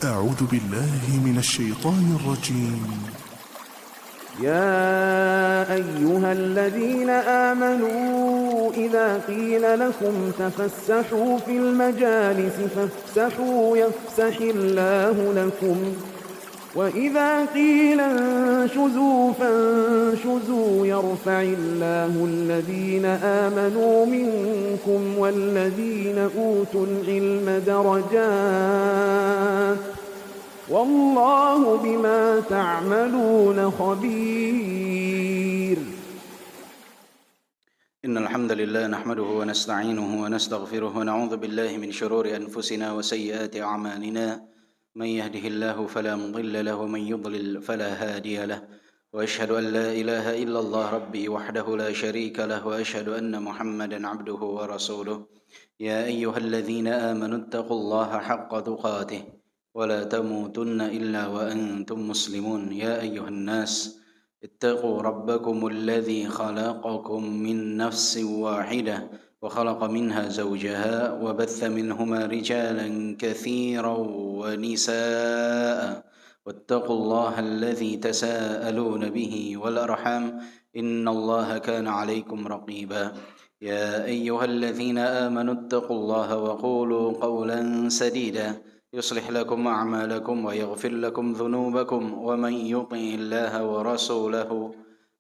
أعوذ بالله من الشيطان الرجيم. يا أيها الذين آمنوا إذا قيل لكم تفسحوا في المجالس فافسحوا يفسح الله لكم وإذا قيل انشزوا فانشزوا يرفع الله الذين آمنوا منكم والذين أوتوا العلم درجات والله بما تعملون خبير. إن الحمد لله نحمده ونستعينه ونستغفره ونعوذ بالله من شرور أنفسنا وسيئات أعمالنا. من يهده الله فلا مضل له ومن يضلل فلا هادي له، وأشهد أن لا إله إلا الله ربي وحده لا شريك له، وأشهد أن محمدا عبده ورسوله. يا أيها الذين آمنوا اتقوا الله حق تقاته ولا تموتن إلا وأنتم مسلمون. يا أيها الناس اتقوا ربكم الذي خلقكم من نفس واحدة وخلق منها زوجها وبث منهما رجالا كثيرا ونساء، واتقوا الله الذي تساءلون به والأرحام إن الله كان عليكم رقيبا. يا أيها الذين آمنوا اتقوا الله وقولوا قولا سديدا يصلح لكم أعمالكم ويغفر لكم ذنوبكم، ومن يطع الله ورسوله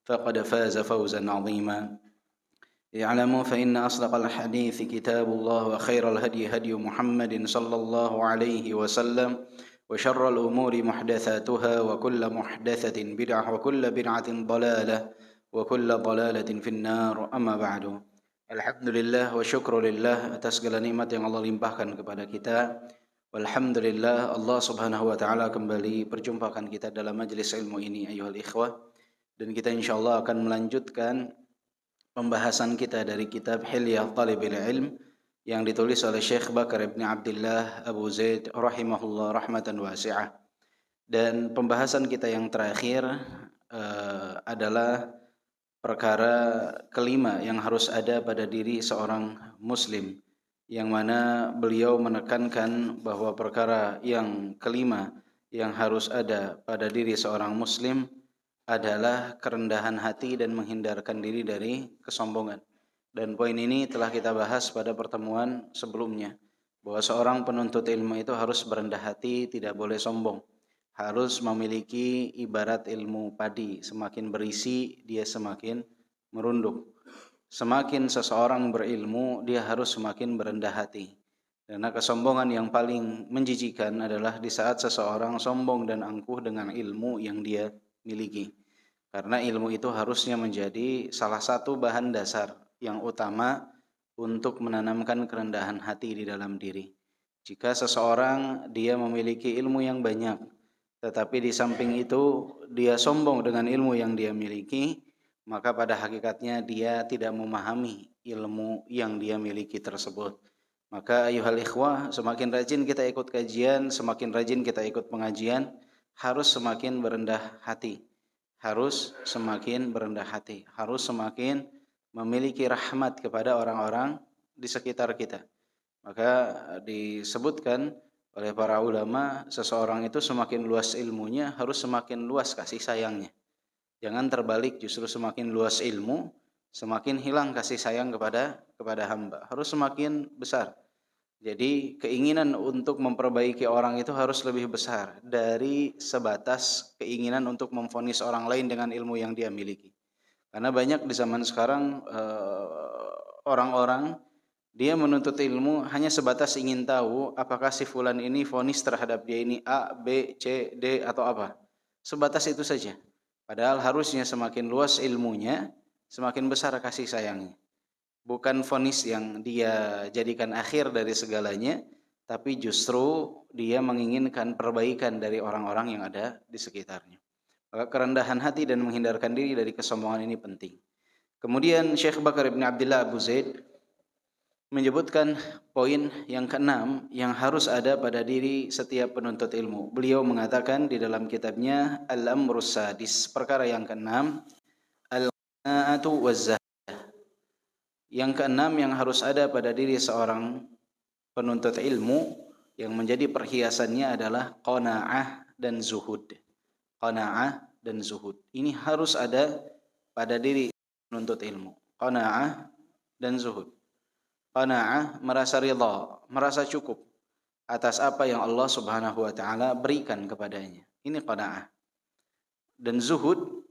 فقد فاز فوزا عظيما. اعلموا فإن أصدق الحديث كتاب الله، وخير الهدي هدي محمد صلى الله عليه وسلم، وشر الأمور محدثاتها وكل محدثة بدعة وكل بدعة ضلالة وكل ضلالة في النار. أما بعد. Alhamdulillah wa syukrulillah atas segala nikmat yang Allah limpahkan kepada kita. Walhamdulillah, Allah subhanahu wa ta'ala kembali perjumpakan kita dalam majelis ilmu ini ayuhal ikhwah. Dan kita insyaAllah akan melanjutkan pembahasan kita dari kitab Hilyah Talibil Ilm yang ditulis oleh Syekh Bakar ibn Abdullah Abu Zaid rahimahullah rahmatan wasi'ah. Dan pembahasan kita yang terakhir adalah perkara kelima yang harus ada pada diri seorang muslim, yang mana beliau menekankan bahwa perkara yang kelima yang harus ada pada diri seorang muslim adalah kerendahan hati dan menghindarkan diri dari kesombongan. Dan poin ini telah kita bahas pada pertemuan sebelumnya, bahwa seorang penuntut ilmu itu harus berendah hati, tidak boleh sombong. Harus memiliki ibarat ilmu padi, semakin berisi dia semakin merunduk. Semakin seseorang berilmu, dia harus semakin berendah hati. Karena kesombongan yang paling menjijikan adalah di saat seseorang sombong dan angkuh dengan ilmu yang dia miliki. Karena ilmu itu harusnya menjadi salah satu bahan dasar yang utama untuk menanamkan kerendahan hati di dalam diri. Jika seseorang dia memiliki ilmu yang banyak, tetapi di samping itu dia sombong dengan ilmu yang dia miliki, maka pada hakikatnya dia tidak memahami ilmu yang dia miliki tersebut. Maka ayuhal ikhwah, semakin rajin kita ikut kajian, semakin rajin kita ikut pengajian, harus semakin berendah hati. Harus semakin berendah hati. Harus semakin memiliki rahmat kepada orang-orang di sekitar kita. Maka disebutkan oleh para ulama, seseorang itu semakin luas ilmunya, harus semakin luas kasih sayangnya. Jangan terbalik, justru semakin luas ilmu, semakin hilang kasih sayang kepada hamba. Harus semakin besar. Jadi keinginan untuk memperbaiki orang itu harus lebih besar dari sebatas keinginan untuk memvonis orang lain dengan ilmu yang dia miliki. Karena banyak di zaman sekarang orang-orang dia menuntut ilmu hanya sebatas ingin tahu apakah si fulan ini vonis terhadap dia ini A, B, C, D atau apa. Sebatas itu saja. Padahal harusnya semakin luas ilmunya, semakin besar kasih sayangnya. Bukan vonis yang dia jadikan akhir dari segalanya, tapi justru dia menginginkan perbaikan dari orang-orang yang ada di sekitarnya. Maka kerendahan hati dan menghindarkan diri dari kesombongan ini penting. Kemudian Syekh Bakar ibn Abdullah Abu Zaid menyebutkan poin yang keenam yang harus ada pada diri setiap penuntut ilmu. Beliau mengatakan di dalam kitabnya Al-Amrus Sadis, perkara yang keenam, Al-Qana'atu waz-Zahidah. Yang keenam yang harus ada pada diri seorang penuntut ilmu yang menjadi perhiasannya adalah qanaah dan zuhud. Qanaah dan zuhud. Ini harus ada pada diri penuntut ilmu. Qanaah dan zuhud. Qanaah, merasa ridha, merasa cukup atas apa yang Allah Subhanahu wa taala berikan kepadanya. Ini qanaah. Dan zuhud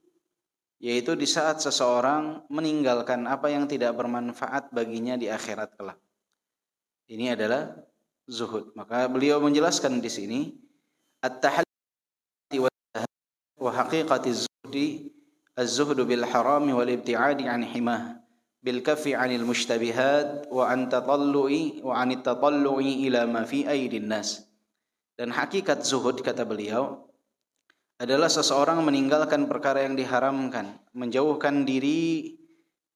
yaitu di saat seseorang meninggalkan apa yang tidak bermanfaat baginya di akhirat kelak. Ini adalah zuhud. Maka beliau menjelaskan di sini at-tahalli wa haqiqati zuhdi az-zuhdu bil harami wal ibtiadi an himah bil kaffi 'anil mushtabihat wa an tatallu'i wa 'anit tatallu'i ila ma fi aydin nas. Dan hakikat zuhud, kata beliau, adalah seseorang meninggalkan perkara yang diharamkan, menjauhkan diri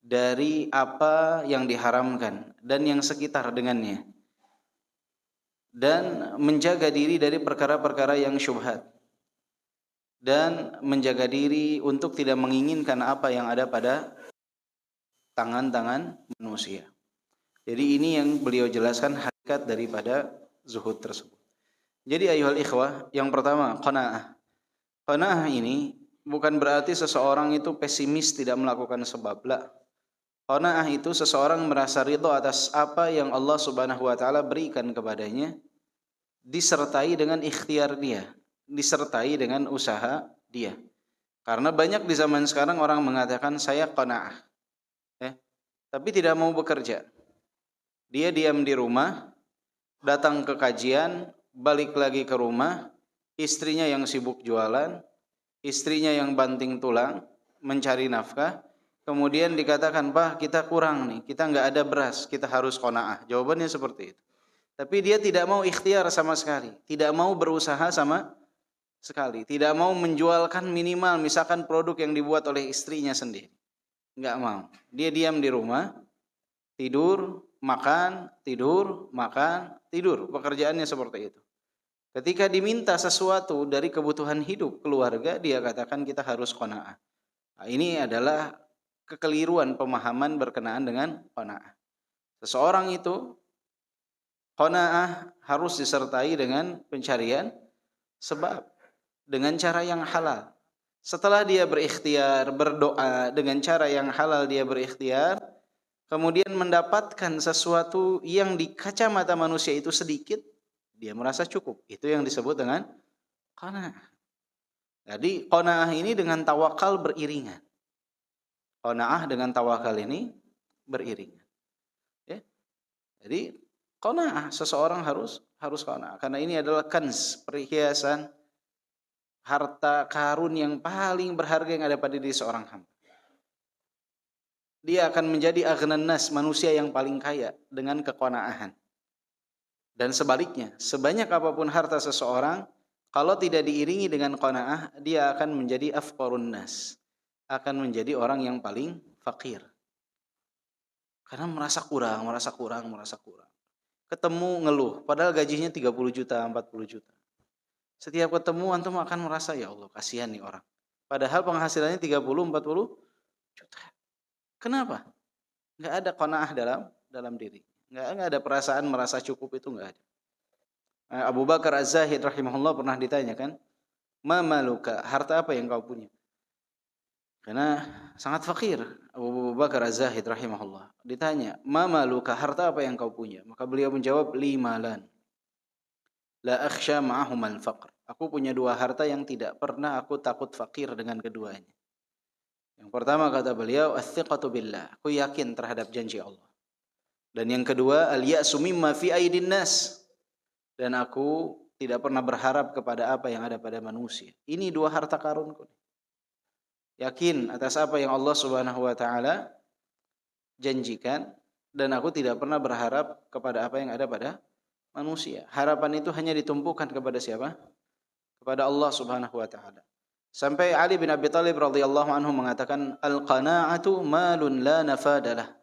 dari apa yang diharamkan dan yang sekitar dengannya, dan menjaga diri dari perkara-perkara yang syubhat, dan menjaga diri untuk tidak menginginkan apa yang ada pada tangan-tangan manusia. Jadi ini yang beliau jelaskan hakikat daripada zuhud tersebut. Jadi ayuhal ikhwah, yang pertama qanaah. Qanaah ini bukan berarti seseorang itu pesimis tidak melakukan sebab. Qanaah itu seseorang merasa ridha atas apa yang Allah Subhanahu wa taala berikan kepadanya, disertai dengan ikhtiar dia, disertai dengan usaha dia. Karena banyak di zaman sekarang orang mengatakan saya qanaah, tapi tidak mau bekerja. Dia diam di rumah, datang ke kajian, balik lagi ke rumah, istrinya yang sibuk jualan, istrinya yang banting tulang mencari nafkah, kemudian dikatakan, "Pak, kita kurang nih, kita nggak ada beras, kita harus qanaah." Jawabannya seperti itu. Tapi dia tidak mau ikhtiar sama sekali, tidak mau berusaha sama sekali, tidak mau menjualkan minimal misalkan produk yang dibuat oleh istrinya sendiri. Nggak mau. Dia diam di rumah, tidur, makan, tidur, makan, tidur. Pekerjaannya seperti itu. Ketika diminta sesuatu dari kebutuhan hidup keluarga, dia katakan kita harus qanaah. Nah, ini adalah kekeliruan pemahaman berkenaan dengan qanaah. Seseorang itu qanaah harus disertai dengan pencarian sebab, dengan cara yang halal. Setelah dia berikhtiar, berdoa dengan cara yang halal, dia berikhtiar, kemudian mendapatkan sesuatu yang di kacamata manusia itu sedikit, dia merasa cukup. Itu yang disebut dengan qanaah. Jadi qanaah ini dengan tawakal beriringan. Qanaah dengan tawakal ini beriringan. Ya. Jadi qanaah, seseorang harus qanaah, karena ini adalah kanz, perhiasan, harta karun yang paling berharga yang ada pada diri seorang hamba. Dia akan menjadi aghnan nas, manusia yang paling kaya dengan keqanaahan. Dan sebaliknya, sebanyak apapun harta seseorang, kalau tidak diiringi dengan qanaah, dia akan menjadi afqarun nas, akan menjadi orang yang paling fakir. Karena merasa kurang. Ketemu ngeluh, padahal gajinya 30 juta, 40 juta. Setiap ketemu antum akan merasa, ya Allah, kasihan nih orang. Padahal penghasilannya 30-40 juta. Kenapa? Enggak ada qanaah dalam diri. Enggak ada perasaan merasa cukup, itu enggak ada. Abu Bakar Az-Zahid rahimahullah pernah ditanyakan, "Ma maluka?" Harta apa yang kau punya? Karena sangat fakir Abu Bakar Az-Zahid rahimahullah. Ditanya, "Ma maluka?" Harta apa yang kau punya? Maka beliau menjawab, "Li malan. La akhsha ma'ahum al-faqr." Aku punya 2 harta yang tidak pernah aku takut fakir dengan keduanya. Yang pertama, kata beliau, ats-tsiqatu billah. Aku yakin terhadap janji Allah. Dan yang kedua, al-ya'su mimma fi aidin nas. Dan aku tidak pernah berharap kepada apa yang ada pada manusia. Ini 2 harta karunku. Yakin atas apa yang Allah Subhanahu wa taala janjikan, dan aku tidak pernah berharap kepada apa yang ada pada manusia. Harapan itu hanya ditumpukan kepada siapa? Kepada Allah Subhanahu wa taala. Sampai Ali bin Abi Thalib radhiyallahu anhu mengatakan, al-qana'atu malun la nafadalah.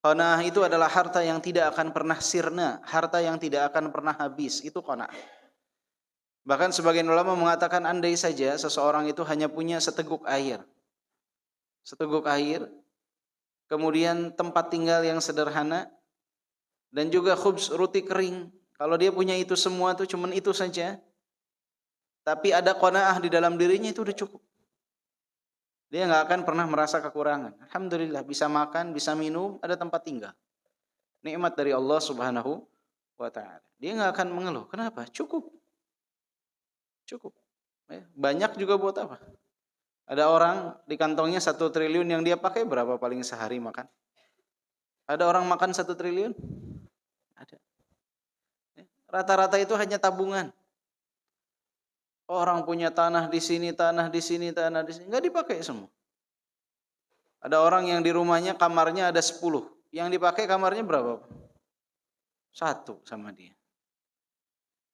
Qanaah itu adalah harta yang tidak akan pernah sirna, harta yang tidak akan pernah habis. Itu qanaah. Bahkan sebagian ulama mengatakan, andai saja seseorang itu hanya punya seteguk air, kemudian tempat tinggal yang sederhana, dan juga khubz, roti kering, Kalau dia punya itu semua tuh cuman itu saja, tapi ada qanaah di dalam dirinya, itu udah cukup. Dia nggak akan pernah merasa kekurangan. Alhamdulillah, bisa makan, bisa minum, ada tempat tinggal. Nikmat dari Allah Subhanahu wa ta'ala. Dia nggak akan mengeluh. Kenapa? Cukup. Cukup. Banyak juga buat apa? Ada orang di kantongnya 1 triliun, yang dia pakai berapa paling sehari makan? Ada orang makan 1 triliun? Ada. Rata-rata itu hanya tabungan. Orang punya tanah di sini, tanah di sini, tanah di sini, nggak dipakai semua. Ada orang yang di rumahnya kamarnya ada 10, yang dipakai kamarnya berapa? 1 sama dia.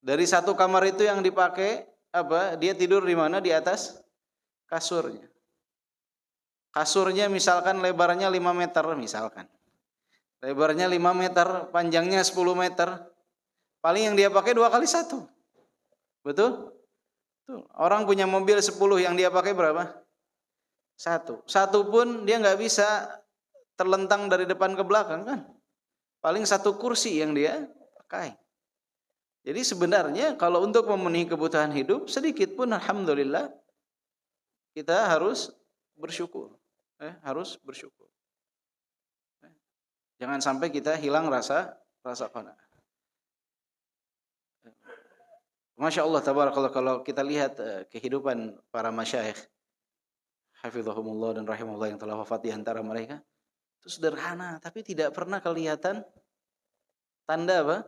Dari 1 kamar itu yang dipakai apa? Dia tidur di mana? Di atas kasurnya. Kasurnya misalkan lebarnya 5 meter misalkan. Lebarnya 5 meter, panjangnya 10 meter. Paling yang dia pakai 2 kali 1. Betul? Tuh, orang punya mobil 10, yang dia pakai berapa? 1. 1 pun dia nggak bisa terlentang dari depan ke belakang kan? Paling 1 kursi yang dia pakai. Jadi sebenarnya kalau untuk memenuhi kebutuhan hidup sedikit pun alhamdulillah kita harus bersyukur. Harus bersyukur. Jangan sampai kita hilang rasa qanaah. Masya Allah, tabarakallah, kalau kita lihat kehidupan para masyayikh hafizahumullah dan rahimahullah yang telah wafat di antara mereka, itu sederhana tapi tidak pernah kelihatan tanda apa?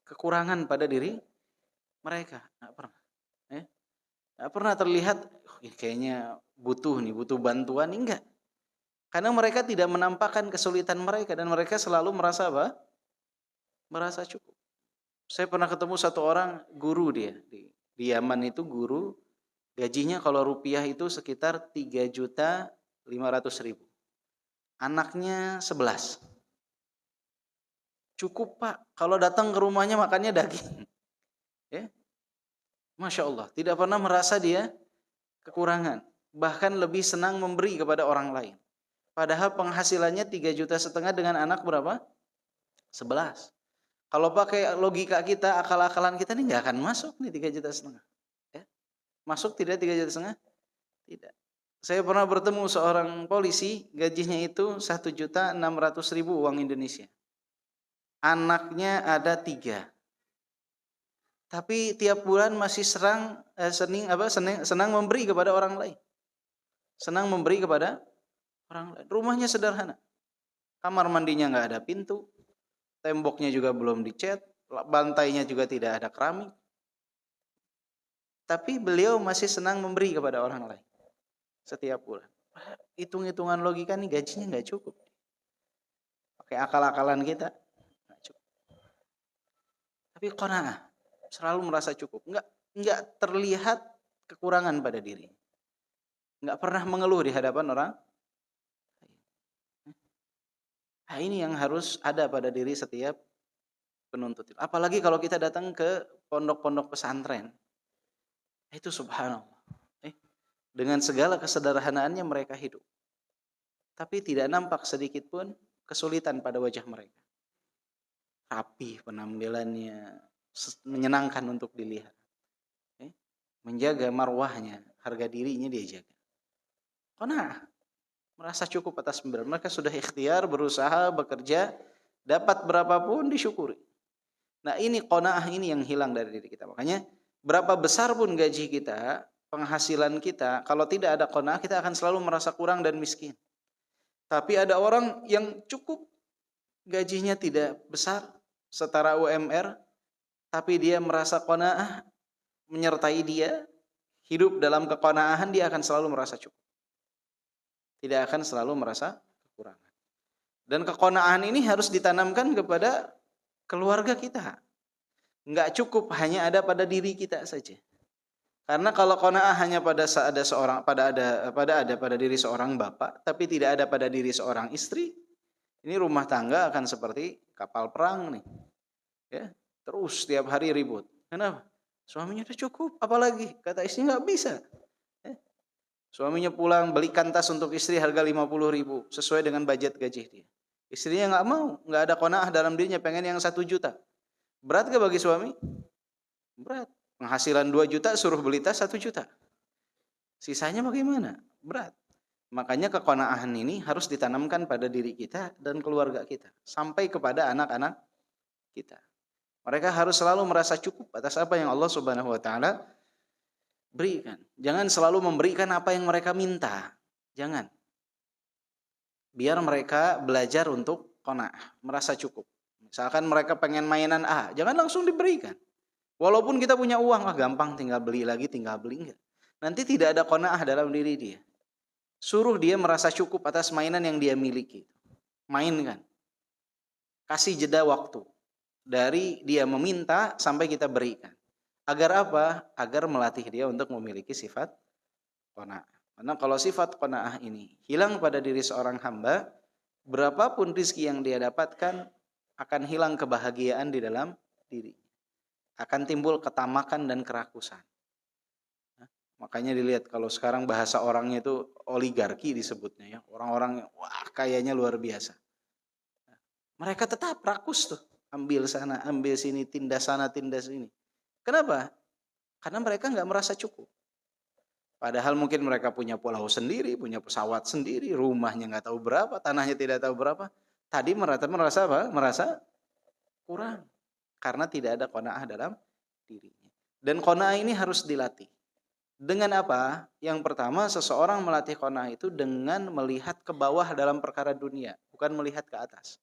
Kekurangan pada diri mereka. Nggak pernah. Nggak pernah terlihat kayaknya butuh bantuan, enggak. Karena mereka tidak menampakkan kesulitan mereka dan mereka selalu merasa apa? Merasa cukup. Saya pernah ketemu 1 orang guru, dia di Yaman itu guru, gajinya kalau rupiah itu sekitar 3.500.000. Anaknya 11. Cukup Pak, kalau datang ke rumahnya makannya daging. Ya. Masya Allah, tidak pernah merasa dia kekurangan. Bahkan lebih senang memberi kepada orang lain. Padahal penghasilannya 3,5 juta dengan anak berapa? 11. Kalau pakai logika kita, akal-akalan kita ini nggak akan masuk nih 3,5 juta. Ya. Masuk tidak 3,5 juta? Tidak. Saya pernah bertemu seorang polisi, gajinya itu 1.600.000 uang Indonesia. Anaknya ada 3. Tapi tiap bulan masih senang memberi kepada orang lain. Senang memberi kepada orang lain. Rumahnya sederhana. Kamar mandinya nggak ada pintu. Temboknya juga belum dicat, bantainya juga tidak ada keramik. Tapi beliau masih senang memberi kepada orang lain setiap bulan. Hitung-hitungan logika nih gajinya nggak cukup. Pakai akal-akalan kita nggak cukup. Tapi qanaah, selalu merasa cukup. Nggak terlihat kekurangan pada diri. Nggak pernah mengeluh di hadapan orang. Nah, ini yang harus ada pada diri setiap penuntut ilmu. Apalagi kalau kita datang ke pondok-pondok pesantren. Itu subhanallah. Dengan segala kesederhanaannya mereka hidup. Tapi tidak nampak sedikit pun kesulitan pada wajah mereka. Rapi penampilannya, menyenangkan untuk dilihat. Menjaga marwahnya, harga dirinya dia jaga. Qanaah. Merasa cukup atas pemberian. Mereka sudah ikhtiar, berusaha, bekerja, dapat berapapun disyukuri. Nah, ini qanaah ini yang hilang dari diri kita. Makanya berapa besar pun gaji kita, penghasilan kita, kalau tidak ada qanaah kita akan selalu merasa kurang dan miskin. Tapi ada orang yang cukup, gajinya tidak besar, setara UMR, tapi dia merasa qanaah, menyertai dia, hidup dalam keqanaahan, dia akan selalu merasa cukup. Tidak akan selalu merasa kekurangan. Dan keqanaahan ini harus ditanamkan kepada keluarga kita. Enggak cukup hanya ada pada diri kita saja. Karena kalau qanaah hanya pada diri seorang bapak, tapi tidak ada pada diri seorang istri, ini rumah tangga akan seperti kapal perang nih. Ya, terus setiap hari ribut. Kenapa? Suaminya udah cukup, apalagi kata istri nggak bisa. Suaminya pulang belikan tas untuk istri harga 50.000 sesuai dengan budget gaji dia. Istrinya nggak mau, nggak ada qanaah dalam dirinya, pengen yang 1 juta. Berat gak bagi suami? Berat. Penghasilan 2 juta suruh beli tas 1 juta. Sisanya bagaimana? Berat. Makanya keqanaah ini harus ditanamkan pada diri kita dan keluarga kita. Sampai kepada anak-anak kita. Mereka harus selalu merasa cukup atas apa yang Allah Subhanahu wa taala berikan. Jangan selalu memberikan apa yang mereka minta. Jangan. Biar mereka belajar untuk qanaah, merasa cukup. Misalkan mereka pengen mainan A, jangan langsung diberikan. Walaupun kita punya uang, gampang tinggal beli lagi, tinggal beli, enggak. Nanti tidak ada qanaah dalam diri dia. Suruh dia merasa cukup atas mainan yang dia miliki. Mainkan. Kasih jeda waktu. Dari dia meminta sampai kita berikan. Agar apa? Agar melatih dia untuk memiliki sifat qanaah. Karena kalau sifat qanaah ini hilang pada diri seorang hamba, berapapun rizki yang dia dapatkan, akan hilang kebahagiaan di dalam diri. Akan timbul ketamakan dan kerakusan. Makanya dilihat kalau sekarang bahasa orangnya itu oligarki disebutnya ya. Orang-orang wah kayaknya luar biasa. Mereka tetap rakus tuh. Ambil sana, ambil sini, tindas sana, tindas sini. Kenapa? Karena mereka nggak merasa cukup. Padahal mungkin mereka punya pulau sendiri, punya pesawat sendiri, rumahnya nggak tahu berapa, tanahnya tidak tahu berapa. Tadi merasa apa? Merasa kurang. Karena tidak ada qanaah dalam dirinya. Dan qanaah ini harus dilatih. Dengan apa? Yang pertama, seseorang melatih qanaah itu dengan melihat ke bawah dalam perkara dunia, bukan melihat ke atas.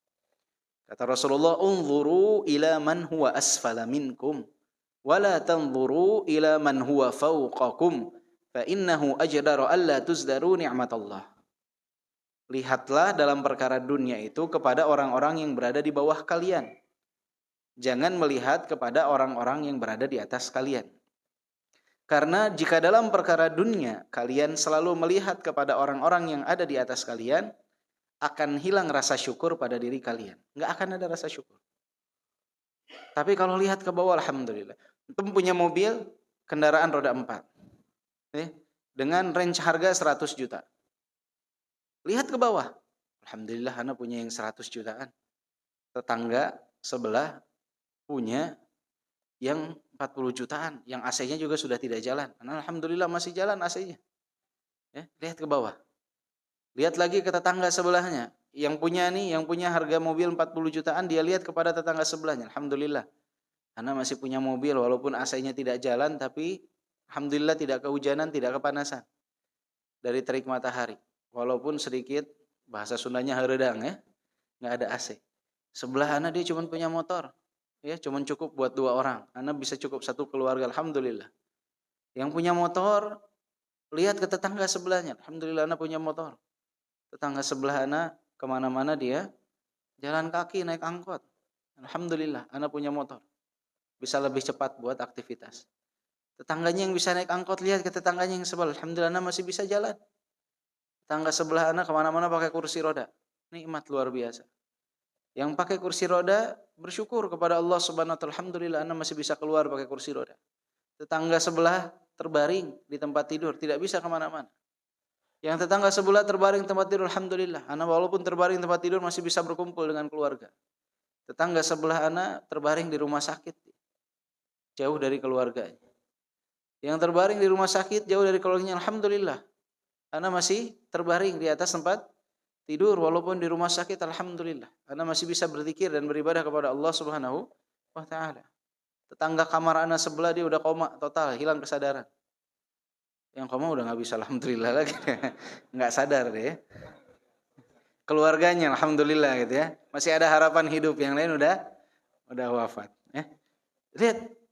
Kata Rasulullah, "Unzuru ila man huwa asfala minkum, wa la tanzuru ila man huwa fawqakum, fa innahu ajdaru alla tuzdaru ni'matallah." Lihatlah dalam perkara dunia itu kepada orang-orang yang berada di bawah kalian. Jangan melihat kepada orang-orang yang berada di atas kalian. Karena jika dalam perkara dunia kalian selalu melihat kepada orang-orang yang ada di atas kalian, akan hilang rasa syukur pada diri kalian. Nggak akan ada rasa syukur. Tapi kalau lihat ke bawah, alhamdulillah. Antum punya mobil, kendaraan roda 4. Dengan range harga 100 juta. Lihat ke bawah. Alhamdulillah ana punya yang 100 jutaan. Tetangga sebelah punya yang 40 jutaan. Yang AC-nya juga sudah tidak jalan. Alhamdulillah masih jalan AC-nya. Lihat ke bawah. Lihat lagi ke tetangga sebelahnya. Yang punya harga mobil 40 jutaan, dia lihat kepada tetangga sebelahnya. Alhamdulillah. Ana masih punya mobil walaupun AC-nya tidak jalan, tapi alhamdulillah tidak kehujanan, tidak kepanasan. Dari terik matahari. Walaupun sedikit, bahasa Sundanya haredang ya. Nggak ada AC. Sebelah ana dia cuma punya motor. Ya, cuma cukup buat 2 orang. Ana bisa cukup 1 keluarga, alhamdulillah. Yang punya motor, lihat ke tetangga sebelahnya. Alhamdulillah ana punya motor. Tetangga sebelah ana kemana-mana dia jalan kaki, naik angkot. Alhamdulillah, ana punya motor. Bisa lebih cepat buat aktivitas. Tetangganya yang bisa naik angkot, lihat ke tetangganya yang sebelah. Alhamdulillah, ana masih bisa jalan. Tetangga sebelah ana kemana-mana pakai kursi roda. Nikmat luar biasa. Yang pakai kursi roda bersyukur kepada Allah Subhanahu wa taala. Alhamdulillah, ana masih bisa keluar pakai kursi roda. Tetangga sebelah terbaring di tempat tidur, tidak bisa kemana-mana. Yang tetangga sebelah terbaring tempat tidur, alhamdulillah. Ana walaupun terbaring tempat tidur masih bisa berkumpul dengan keluarga. Tetangga sebelah ana terbaring di rumah sakit, jauh dari keluarganya. Yang terbaring di rumah sakit jauh dari keluarganya, alhamdulillah. Ana masih terbaring di atas tempat tidur walaupun di rumah sakit, alhamdulillah. Ana masih bisa berzikir dan beribadah kepada Allah Subhanahu wa taala. Tetangga kamar ana sebelah dia udah koma total, hilang kesadaran. Yang koma udah nggak bisa, alhamdulillah lagi, nggak sadar deh. Keluarganya, alhamdulillah gitu ya, masih ada harapan hidup. Yang lain udah wafat.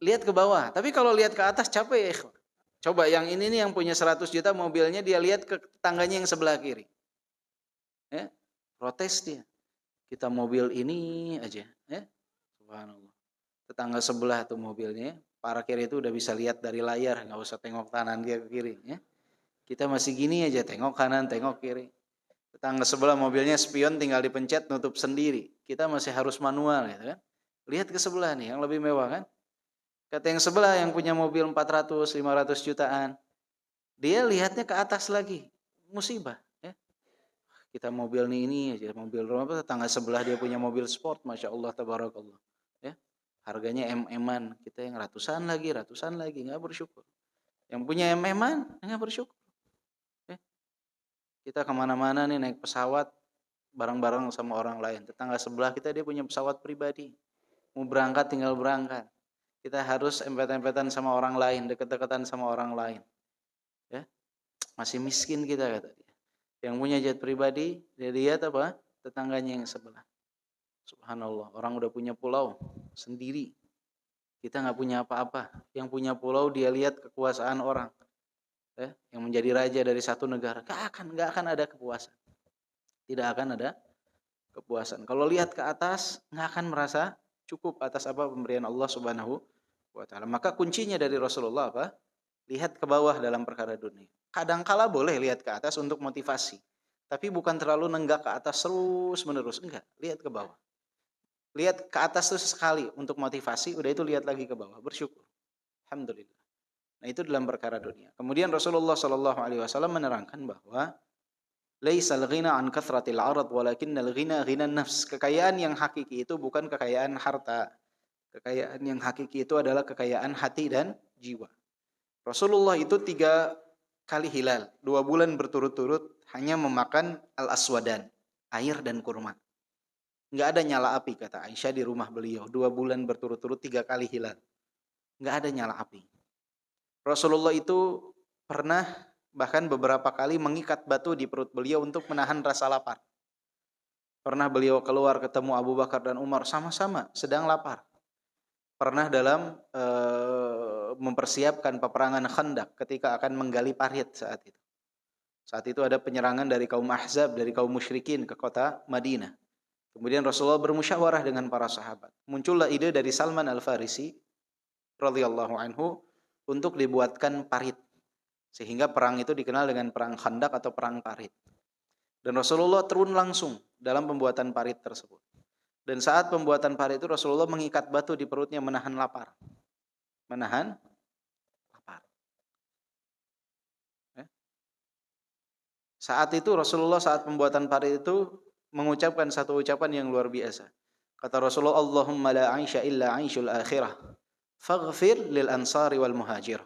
Lihat ke bawah. Tapi kalau lihat ke atas capek ya. Coba yang ini nih yang punya 100 juta mobilnya, dia lihat ke tetangganya yang sebelah kiri. Protes dia. Kita mobil ini aja, subhanallah. Tetangga sebelah tuh mobilnya, parkir itu udah bisa lihat dari layar, nggak usah tengok kanan dia ke kiri. Kita masih gini aja, tengok kanan, tengok kiri. Tetangga sebelah mobilnya spion, tinggal dipencet, nutup sendiri. Kita masih harus manual, gitu kan? Lihat ke sebelah nih, yang lebih mewah kan? Kata yang sebelah yang punya mobil 400, 500 jutaan, dia lihatnya ke atas lagi, musibah. Kita mobil ini aja, mobil rumah, tetangga sebelah dia punya mobil sport, masya Allah, tabarakallah. Harganya em-eman, kita yang ratusan lagi, nggak bersyukur. Yang punya em-eman, nggak bersyukur. Kita kemana-mana nih naik pesawat, bareng-bareng sama orang lain. Tetangga sebelah kita dia punya pesawat pribadi. Mau berangkat tinggal berangkat. Kita harus empet-empetan sama orang lain, deket-deketan sama orang lain. Ya, masih miskin kita kata dia. Yang punya jet pribadi, dia lihat apa? Tetangganya yang sebelah. Subhanallah, orang udah punya pulau sendiri. Kita nggak punya apa-apa. Yang punya pulau dia lihat kekuasaan orang. Yang menjadi raja dari satu negara. Nggak akan ada kepuasan. Tidak akan ada kepuasan. Kalau lihat ke atas, nggak akan merasa cukup atas apa pemberian Allah Subhanahu wa Ta'ala. Maka kuncinya dari Rasulullah apa? Lihat ke bawah dalam perkara dunia. Kadangkala boleh lihat ke atas untuk motivasi. Tapi bukan terlalu nenggak ke atas terus menerus. Enggak, lihat ke bawah. Lihat ke atas itu sekali untuk motivasi, udah itu lihat lagi ke bawah, bersyukur. Alhamdulillah. Nah, itu dalam perkara dunia. Kemudian Rasulullah sallallahu alaihi wasallam menerangkan bahwa laisal ghina an kathratil 'arad walakinnal ghina ghinan nafs. Kekayaan yang hakiki itu bukan kekayaan harta. Kekayaan yang hakiki itu adalah kekayaan hati dan jiwa. Rasulullah itu 3 kali hilal, 2 bulan berturut-turut hanya memakan al-aswadan, air dan kurma. Nggak ada nyala api, kata Aisyah di rumah beliau. 2 bulan berturut-turut 3 kali hilal. Nggak ada nyala api. Rasulullah itu pernah bahkan beberapa kali mengikat batu di perut beliau untuk menahan rasa lapar. Pernah beliau keluar ketemu Abu Bakar dan Umar sama-sama sedang lapar. Pernah dalam mempersiapkan peperangan Khandaq ketika akan menggali parit saat itu. Saat itu ada penyerangan dari kaum Ahzab, dari kaum musyrikin ke kota Madinah. Kemudian Rasulullah bermusyawarah dengan para sahabat. Muncullah ide dari Salman Al-Farisi radhiyallahu anhu untuk dibuatkan parit. Sehingga perang itu dikenal dengan perang Khandaq atau perang parit. Dan Rasulullah turun langsung dalam pembuatan parit tersebut. Dan saat pembuatan parit itu Rasulullah mengikat batu di perutnya menahan lapar. Menahan lapar. Saat itu Rasulullah saat pembuatan parit itu mengucapkan satu ucapan yang luar biasa. Kata Rasulullah, Allahumma la aisha illa aishul akhirah. Faghfir lil ansari wal muhajir.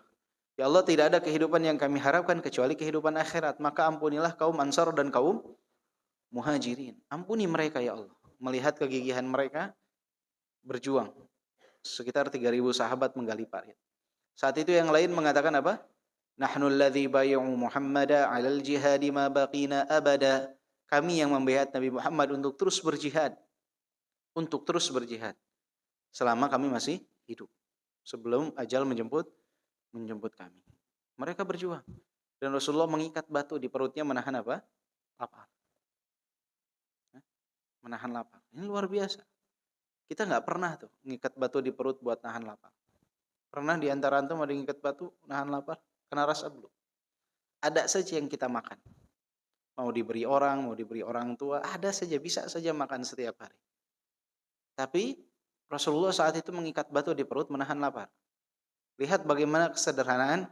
Ya Allah, tidak ada kehidupan yang kami harapkan kecuali kehidupan akhirat. Maka ampunilah kaum Ansar dan kaum Muhajirin. Ampuni mereka ya Allah. Melihat kegigihan mereka berjuang. Sekitar 3.000 sahabat menggali parit. Saat itu yang lain mengatakan apa? Nahnu alladhi bay'u Muhammada 'alal jihadi ma baqina abada. Kami yang membaiat Nabi Muhammad untuk terus berjihad. Untuk terus berjihad. Selama kami masih hidup. Sebelum ajal menjemput kami. Mereka berjuang. Dan Rasulullah mengikat batu di perutnya menahan apa? Lapar. Menahan lapar. Ini luar biasa. Kita nggak pernah tuh mengikat batu di perut buat nahan lapar. Pernah di antara antum ada mengikat batu nahan lapar? Kena rasa belum? Ada saja yang kita makan. Mau diberi orang tua, ada saja, bisa saja makan setiap hari. Tapi Rasulullah saat itu mengikat batu di perut menahan lapar. Lihat bagaimana kesederhanaan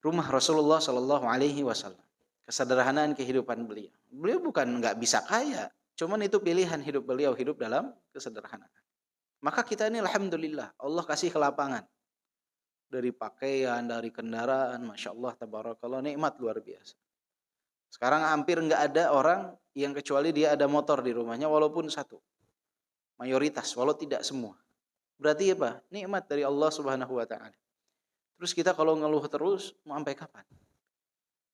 rumah Rasulullah Shallallahu Alaihi Wasallam. Kesederhanaan kehidupan beliau. Beliau bukan nggak bisa kaya, cuman itu pilihan hidup beliau, hidup dalam kesederhanaan. Maka kita ini alhamdulillah Allah kasih kelapangan. Dari pakaian, dari kendaraan, Masya Allah, tabarakallah, nikmat luar biasa. Sekarang hampir nggak ada orang yang kecuali dia ada motor di rumahnya walaupun satu. Mayoritas, walau tidak semua. Berarti apa? Nikmat dari Allah Subhanahu wa Ta'ala. Terus kita kalau ngeluh terus, mau sampai kapan?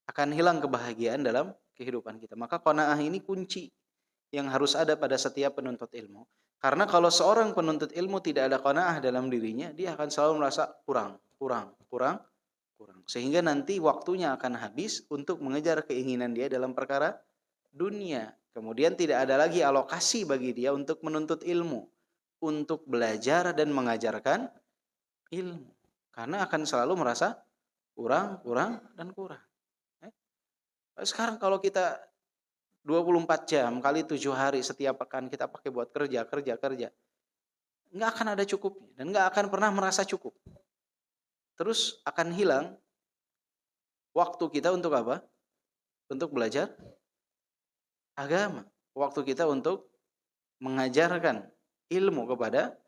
Akan hilang kebahagiaan dalam kehidupan kita. Maka qanaah ini kunci yang harus ada pada setiap penuntut ilmu. Karena kalau seorang penuntut ilmu tidak ada qanaah dalam dirinya, dia akan selalu merasa kurang. Sehingga nanti waktunya akan habis untuk mengejar keinginan dia dalam perkara dunia. Kemudian tidak ada lagi alokasi bagi dia untuk menuntut ilmu, untuk belajar dan mengajarkan ilmu. Karena akan selalu merasa kurang. Sekarang kalau kita 24 jam kali 7 hari setiap pekan kita pakai buat kerja, nggak akan ada cukupnya dan nggak akan pernah merasa cukup. Terus akan hilang waktu kita untuk apa? Untuk belajar agama. Waktu kita untuk mengajarkan ilmu kepada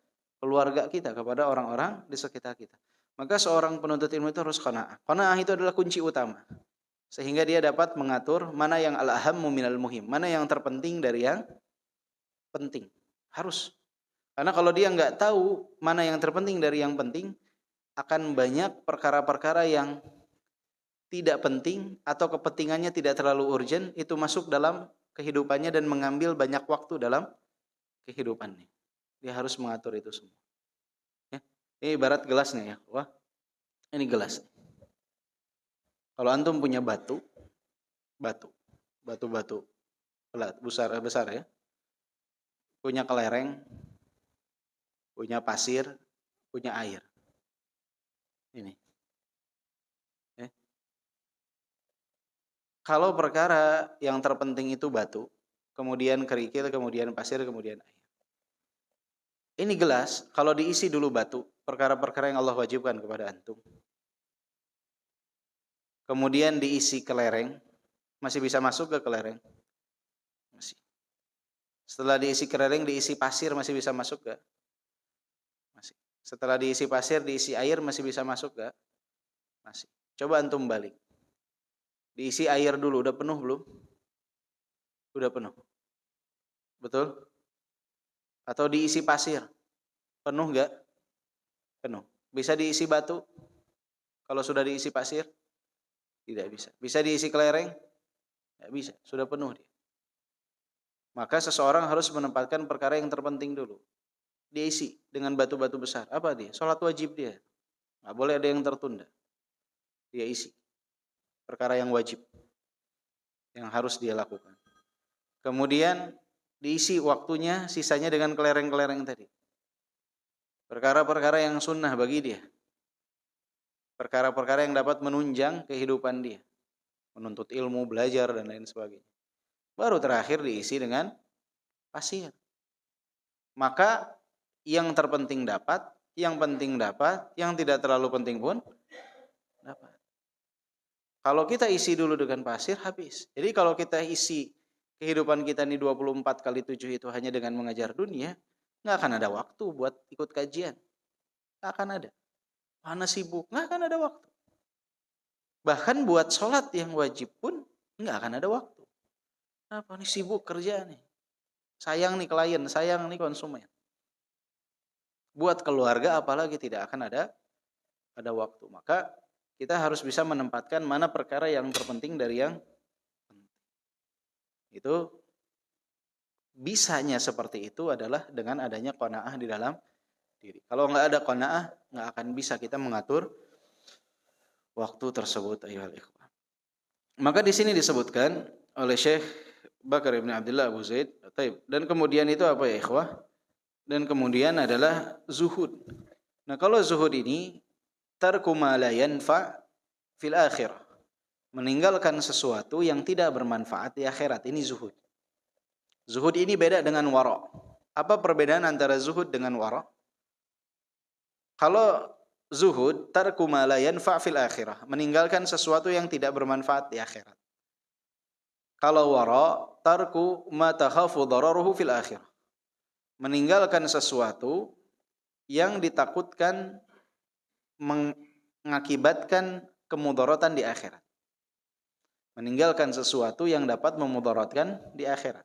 keluarga kita, kepada orang-orang di sekitar kita. Maka seorang penuntut ilmu itu harus qanaah. Qanaah itu adalah kunci utama. Sehingga dia dapat mengatur mana yang al-ahammu minal muhim, mana yang terpenting dari yang penting. Harus. Karena kalau dia nggak tahu mana yang terpenting dari yang penting, akan banyak perkara-perkara yang tidak penting atau kepentingannya tidak terlalu urgent, itu masuk dalam kehidupannya dan mengambil banyak waktu dalam kehidupannya. Dia harus mengatur itu semua. Ya. Ini ibarat gelasnya ya. Wah, ini gelas. Kalau antum punya batu besar ya, punya kelereng, punya pasir, punya air. Ini. Kalau perkara yang terpenting itu batu, kemudian kerikil, kemudian pasir, kemudian air. Ini gelas, kalau diisi dulu batu, perkara-perkara yang Allah wajibkan kepada antum. Kemudian diisi kelereng, masih bisa masuk ke kelereng? Masih. Setelah diisi kelereng, diisi pasir, masih bisa masuk gak? Masih. Setelah diisi pasir, diisi air, masih bisa masuk gak? Masih. Coba antum balik. Diisi air dulu, udah penuh belum? Udah penuh. Betul? Atau diisi pasir, penuh gak? Penuh. Bisa diisi batu? Kalau sudah diisi pasir? Tidak bisa. Bisa diisi kelereng? Tidak bisa, sudah penuh dia. Maka seseorang harus menempatkan perkara yang terpenting dulu. Dia isi dengan batu-batu besar. Apa dia? Sholat wajib dia. Nggak boleh ada yang tertunda. Dia isi perkara yang wajib, yang harus dia lakukan. Kemudian diisi waktunya, sisanya dengan kelereng-kelereng tadi. Perkara-perkara yang sunnah bagi dia. Perkara-perkara yang dapat menunjang kehidupan dia. Menuntut ilmu, belajar, dan lain sebagainya. Baru terakhir diisi dengan pasir. Maka yang terpenting dapat, yang penting dapat, yang tidak terlalu penting pun dapat. Kalau kita isi dulu dengan pasir, habis. Jadi kalau kita isi kehidupan kita ini 24 kali 7 itu hanya dengan mengajar dunia, nggak akan ada waktu buat ikut kajian. Nggak akan ada. Mana sibuk, nggak akan ada waktu. Bahkan buat sholat yang wajib pun nggak akan ada waktu. Apa nih, sibuk kerja nih. Sayang nih klien, sayang nih konsumen. Buat keluarga apalagi tidak akan ada waktu. Maka kita harus bisa menempatkan mana perkara yang terpenting dari yang penting. Itu bisanya seperti itu adalah dengan adanya qanaah di dalam diri. Kalau nggak ada qanaah, nggak akan bisa kita mengatur waktu tersebut. Ayyuhal ikhwan. Maka di sini disebutkan oleh Syekh Bakar bin Abdullah Abu Zaid. Dan kemudian itu apa ya ikhwah? Dan kemudian adalah zuhud. Nah kalau zuhud ini tarku ma la yanfa fil akhirah. Meninggalkan sesuatu yang tidak bermanfaat di akhirat. Ini zuhud. Zuhud ini beda dengan wara'. Apa perbedaan antara zuhud dengan wara'? Kalau zuhud, tarku ma la yanfa fil akhirah. Meninggalkan sesuatu yang tidak bermanfaat di akhirat. Kalau wara', tarku ma takhafu dararuhu fil akhirah. Meninggalkan sesuatu yang ditakutkan mengakibatkan kemudaratan di akhirat. Meninggalkan sesuatu yang dapat memudaratkan di akhirat.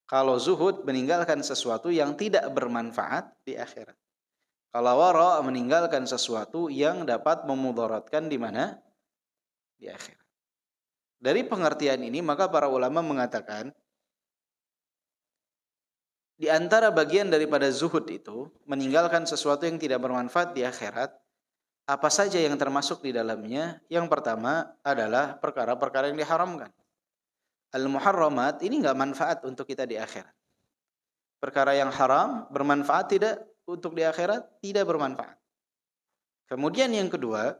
Kalau zuhud, meninggalkan sesuatu yang tidak bermanfaat di akhirat. Kalau wara', meninggalkan sesuatu yang dapat memudaratkan di mana? Di akhirat. Dari pengertian ini, maka para ulama mengatakan di antara bagian daripada zuhud itu, meninggalkan sesuatu yang tidak bermanfaat di akhirat, apa saja yang termasuk di dalamnya? Yang pertama adalah perkara-perkara yang diharamkan. Al-muharramat ini enggak manfaat untuk kita di akhirat. Perkara yang haram bermanfaat tidak untuk di akhirat? Tidak bermanfaat. Kemudian yang kedua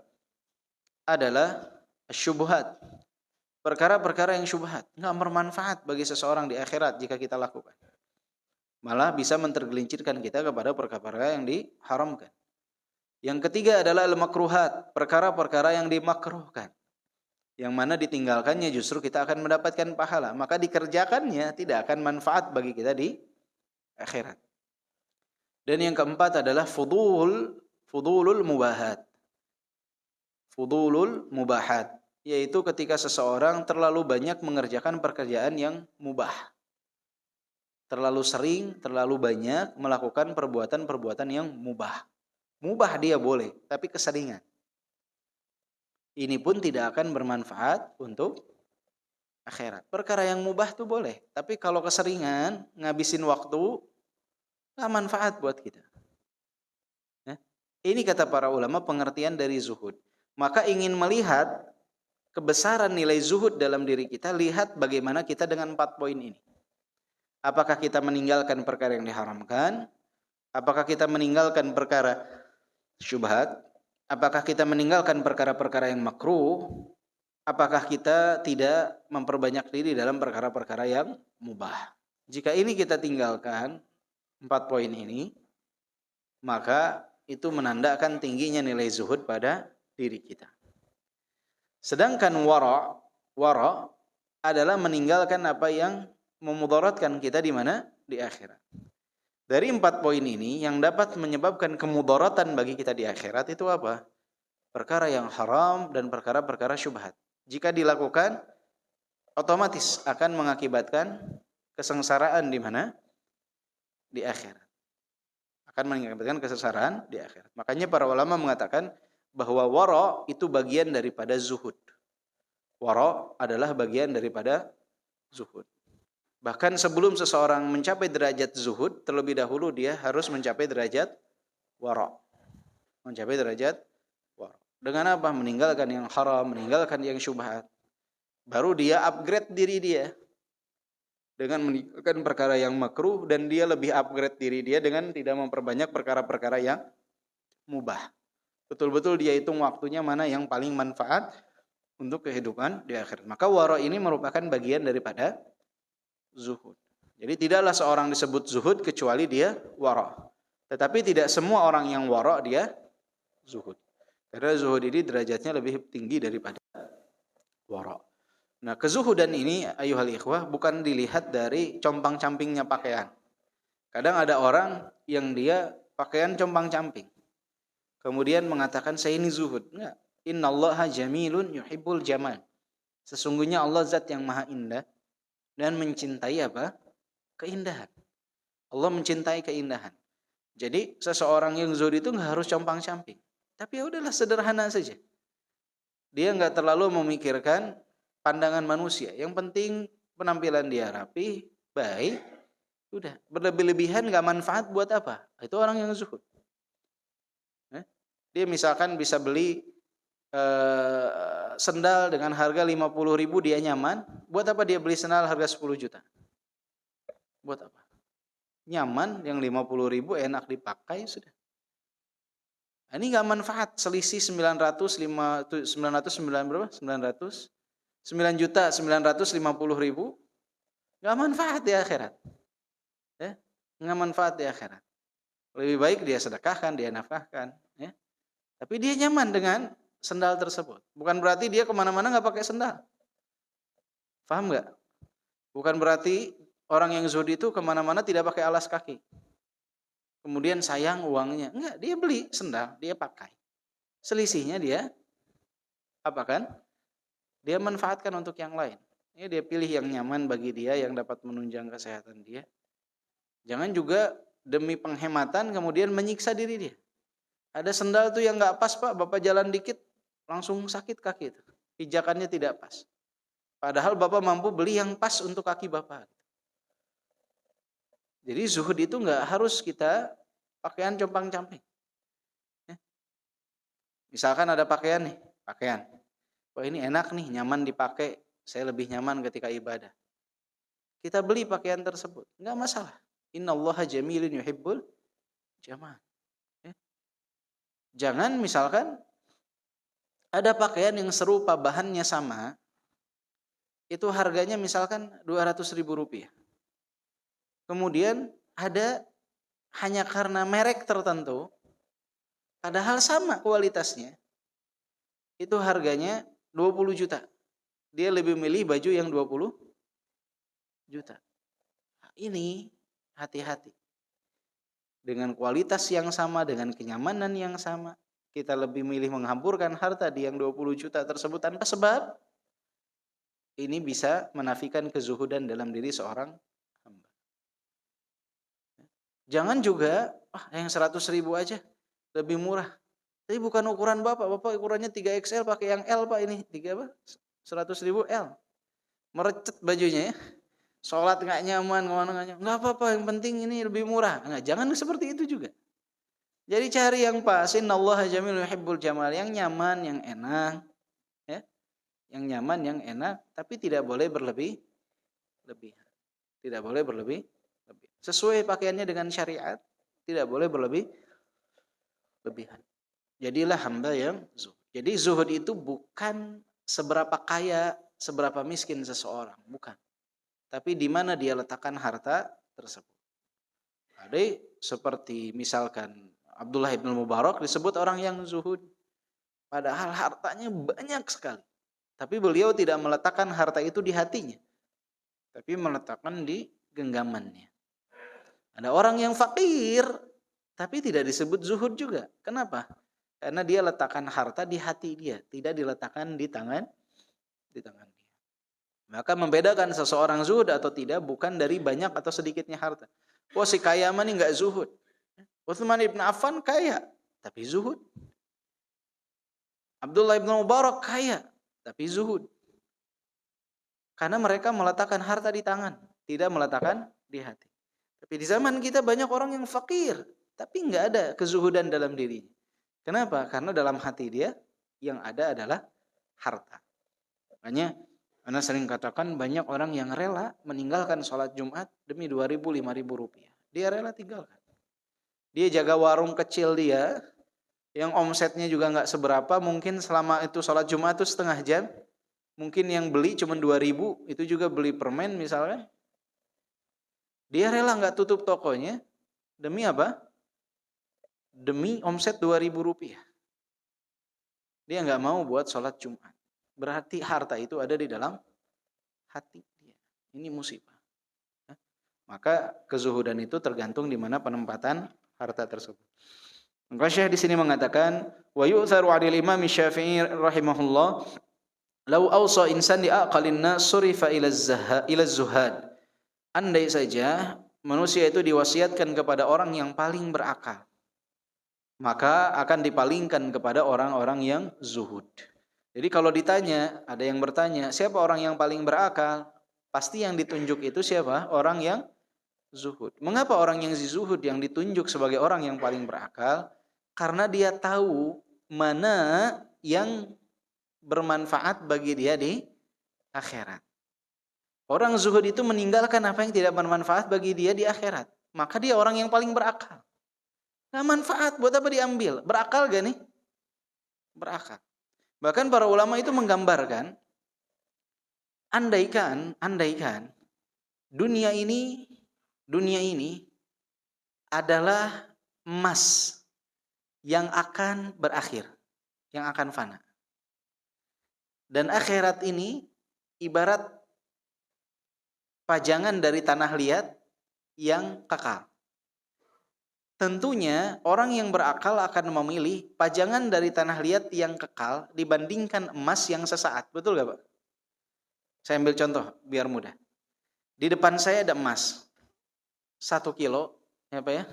adalah syubhat. Perkara-perkara yang syubhat, enggak bermanfaat bagi seseorang di akhirat jika kita lakukan. Malah bisa mentergelincirkan kita kepada perkara-perkara yang diharamkan. Yang ketiga adalah al-makruhat, perkara-perkara yang dimakruhkan. Yang mana ditinggalkannya justru kita akan mendapatkan pahala. Maka dikerjakannya tidak akan manfaat bagi kita di akhirat. Dan yang keempat adalah fudulul mubahat. Fudulul mubahat, yaitu ketika seseorang terlalu banyak mengerjakan pekerjaan yang mubah. Terlalu sering, terlalu banyak melakukan perbuatan-perbuatan yang mubah. Mubah dia boleh, tapi keseringan. Ini pun tidak akan bermanfaat untuk akhirat. Perkara yang mubah tuh boleh, tapi kalau keseringan, ngabisin waktu, nggak manfaat buat kita. Ya. Ini kata para ulama pengertian dari zuhud. Maka ingin melihat kebesaran nilai zuhud dalam diri kita, lihat bagaimana kita dengan 4 poin ini. Apakah kita meninggalkan perkara yang diharamkan? Apakah kita meninggalkan perkara syubhat? Apakah kita meninggalkan perkara-perkara yang makruh? Apakah kita tidak memperbanyak diri dalam perkara-perkara yang mubah? Jika ini kita tinggalkan 4 poin ini, maka itu menandakan tingginya nilai zuhud pada diri kita. Sedangkan wara adalah meninggalkan apa yang memudaratkan kita di mana? Di akhirat. Dari 4 poin ini yang dapat menyebabkan kemudaratan bagi kita di akhirat itu apa? Perkara yang haram dan perkara-perkara syubhat. Jika dilakukan, otomatis akan mengakibatkan kesengsaraan di mana? Di akhirat. Akan mengakibatkan kesengsaraan di akhirat. Makanya para ulama mengatakan bahwa wara itu bagian daripada zuhud. Wara adalah bagian daripada zuhud. Bahkan sebelum seseorang mencapai derajat zuhud, terlebih dahulu dia harus mencapai derajat wara. Mencapai derajat wara. Dengan apa? Meninggalkan yang haram, meninggalkan yang syubhat. Baru dia upgrade diri dia. Dengan meninggalkan perkara yang makruh, dan dia lebih upgrade diri dia dengan tidak memperbanyak perkara-perkara yang mubah. Betul-betul dia hitung waktunya mana yang paling manfaat untuk kehidupan di akhirat. Maka wara ini merupakan bagian daripada zuhud. Jadi tidaklah seorang disebut zuhud kecuali dia wara. Tetapi tidak semua orang yang wara dia zuhud. Karena zuhud ini derajatnya lebih tinggi daripada wara. Nah, kezuhudan ini ayuhal ikhwah bukan dilihat dari compang-campingnya pakaian. Kadang ada orang yang dia pakaian compang-camping. Kemudian mengatakan saya ini zuhud. Enggak. Innallaha jamilun yuhibbul jamal. Sesungguhnya Allah zat yang maha indah dan mencintai apa? Keindahan. Allah mencintai keindahan. Jadi seseorang yang zuhud itu enggak harus compang-camping. Tapi ya udahlah sederhana saja. Dia enggak terlalu memikirkan pandangan manusia. Yang penting penampilan dia rapi, baik. Udah, berlebih-lebihan enggak manfaat buat apa? Itu orang yang zuhud. Dia misalkan bisa beli sendal dengan harga 50.000 dia nyaman. Buat apa dia beli sendal harga 10 juta? Buat apa? Nyaman yang 50.000 enak dipakai sudah. Ini enggak manfaat, selisih 950.000 enggak manfaat di akhirat. Ya, enggak manfaat di akhirat. Lebih baik dia sedekahkan, dia nafkahkan, ya. Tapi dia nyaman dengan sendal tersebut. Bukan berarti dia kemana-mana nggak pakai sendal. Paham nggak? Bukan berarti orang yang zuhud itu kemana-mana tidak pakai alas kaki. Kemudian sayang uangnya. Enggak, dia beli sendal, dia pakai. Selisihnya dia apa kan? Dia manfaatkan untuk yang lain. Ini dia pilih yang nyaman bagi dia, yang dapat menunjang kesehatan dia. Jangan juga demi penghematan kemudian menyiksa diri dia. Ada sendal tuh yang nggak pas Pak, Bapak jalan dikit langsung sakit kaki itu. Pijakannya tidak pas. Padahal Bapak mampu beli yang pas untuk kaki Bapak. Jadi zuhud itu nggak harus kita pakaian compang-camping. Misalkan ada pakaian nih, pakaian. Wah ini enak nih, nyaman dipakai. Saya lebih nyaman ketika ibadah. Kita beli pakaian tersebut, nggak masalah. Innallaha jamilun yuhibbul jamal. Jangan misalkan ada pakaian yang serupa bahannya sama, itu harganya misalkan 200.000 rupiah. Kemudian ada hanya karena merek tertentu, padahal sama kualitasnya, itu harganya 20 juta. Dia lebih milih baju yang 20 juta. Nah, ini hati-hati. dengan kualitas yang sama, dengan kenyamanan yang sama, kita lebih milih menghamburkan harta di yang 20 juta tersebut tanpa sebab, ini bisa menafikan kezuhudan dalam diri seorang hamba. Jangan juga, yang 100.000 aja lebih murah. Tapi bukan ukuran Bapak ukurannya 3XL pakai yang L Pak ini. 100.000 L. Merecet bajunya ya. Sholat nggak nyaman, kemana nggak nyaman. Nggak apa-apa, yang penting ini lebih murah. Nah, jangan seperti itu juga. Jadi cari yang pas. Innallaha jamilun yuhibbul jamal, yang nyaman, yang enak, ya. Yang nyaman, yang enak, tapi tidak boleh berlebihan. Tidak boleh berlebihan. Sesuai pakaiannya dengan syariat, tidak boleh berlebihan. Jadilah hamba yang zuhud. Jadi zuhud itu bukan seberapa kaya, seberapa miskin seseorang, bukan. Tapi di mana dia letakkan harta tersebut. Ada seperti misalkan Abdullah ibn Mubarak disebut orang yang zuhud. Padahal hartanya banyak sekali. Tapi beliau tidak meletakkan harta itu di hatinya. Tapi meletakkan di genggamannya. Ada orang yang fakir, tapi tidak disebut zuhud juga. Kenapa? Karena dia letakkan harta di hati dia, tidak diletakkan di tangan dia. Maka membedakan seseorang zuhud atau tidak bukan dari banyak atau sedikitnya harta. Wah, si kaya mah ini enggak zuhud. Utsman ibn Affan kaya, tapi zuhud. Abdullah ibn Mubarak kaya, tapi zuhud. Karena mereka meletakkan harta di tangan, tidak meletakkan di hati. Tapi di zaman kita banyak orang yang fakir, tapi enggak ada kezuhudan dalam dirinya. Kenapa? Karena dalam hati dia yang ada adalah harta. Makanya Ana sering katakan banyak orang yang rela meninggalkan sholat Jumat demi 2.000, 5.000 rupiah. Dia rela tinggalkan. Dia jaga warung kecil dia, yang omsetnya juga nggak seberapa, mungkin selama itu sholat Jumat itu setengah jam, mungkin yang beli cuma 2.000, itu juga beli permen misalkan. Dia rela nggak tutup tokonya, demi apa? Demi omset 2.000 rupiah. Dia nggak mau buat sholat Jumat. Berarti harta itu ada di dalam hati dia. Ini musibah. Maka kezuhudan itu tergantung di mana penempatan harta tersebut. Maka Syekh di sini mengatakan, wa yu'tharu 'anil Imam Syafi'i rahimahullah, law awsa insan li aqalin nas surifa ila zuhad. Andai saja manusia itu diwasiatkan kepada orang yang paling berakal, maka akan dipalingkan kepada orang-orang yang zuhud. Jadi kalau ditanya, ada yang bertanya, siapa orang yang paling berakal? Pasti yang ditunjuk itu siapa? Orang yang zuhud. Mengapa orang yang zuhud yang ditunjuk sebagai orang yang paling berakal? Karena dia tahu mana yang bermanfaat bagi dia di akhirat. Orang zuhud itu meninggalkan apa yang tidak bermanfaat bagi dia di akhirat. Maka dia orang yang paling berakal. Nah, manfaat buat apa diambil? Berakal gak nih? Berakal. Bahkan para ulama itu menggambarkan, andaikan dunia ini adalah emas yang akan berakhir, yang akan fana. Dan akhirat ini ibarat pajangan dari tanah liat yang kekal. Tentunya orang yang berakal akan memilih pajangan dari tanah liat yang kekal dibandingkan emas yang sesaat. Betul gak Pak? Saya ambil contoh biar mudah. Di depan saya ada emas 1 kilo, ya Pak ya.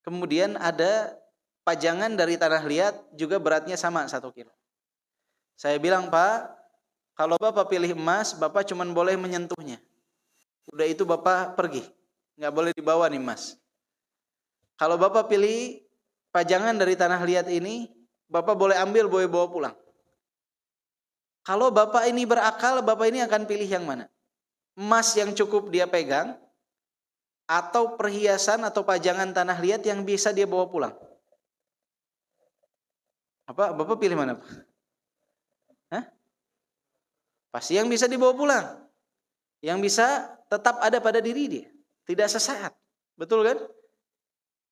Kemudian ada pajangan dari tanah liat juga beratnya sama 1 kilo. Saya bilang, Pak, kalau Bapak pilih emas, Bapak cuma boleh menyentuhnya. Udah itu Bapak pergi, nggak boleh dibawa nih emas. Kalau Bapak pilih pajangan dari tanah liat ini, Bapak boleh ambil, boleh bawa pulang. Kalau Bapak ini berakal, Bapak ini akan pilih yang mana? Emas yang cukup dia pegang, atau perhiasan atau pajangan tanah liat yang bisa dia bawa pulang? Apa? Bapak pilih mana? Hah? Pasti yang bisa dibawa pulang. Yang bisa tetap ada pada diri dia. Tidak sesaat. Betul kan?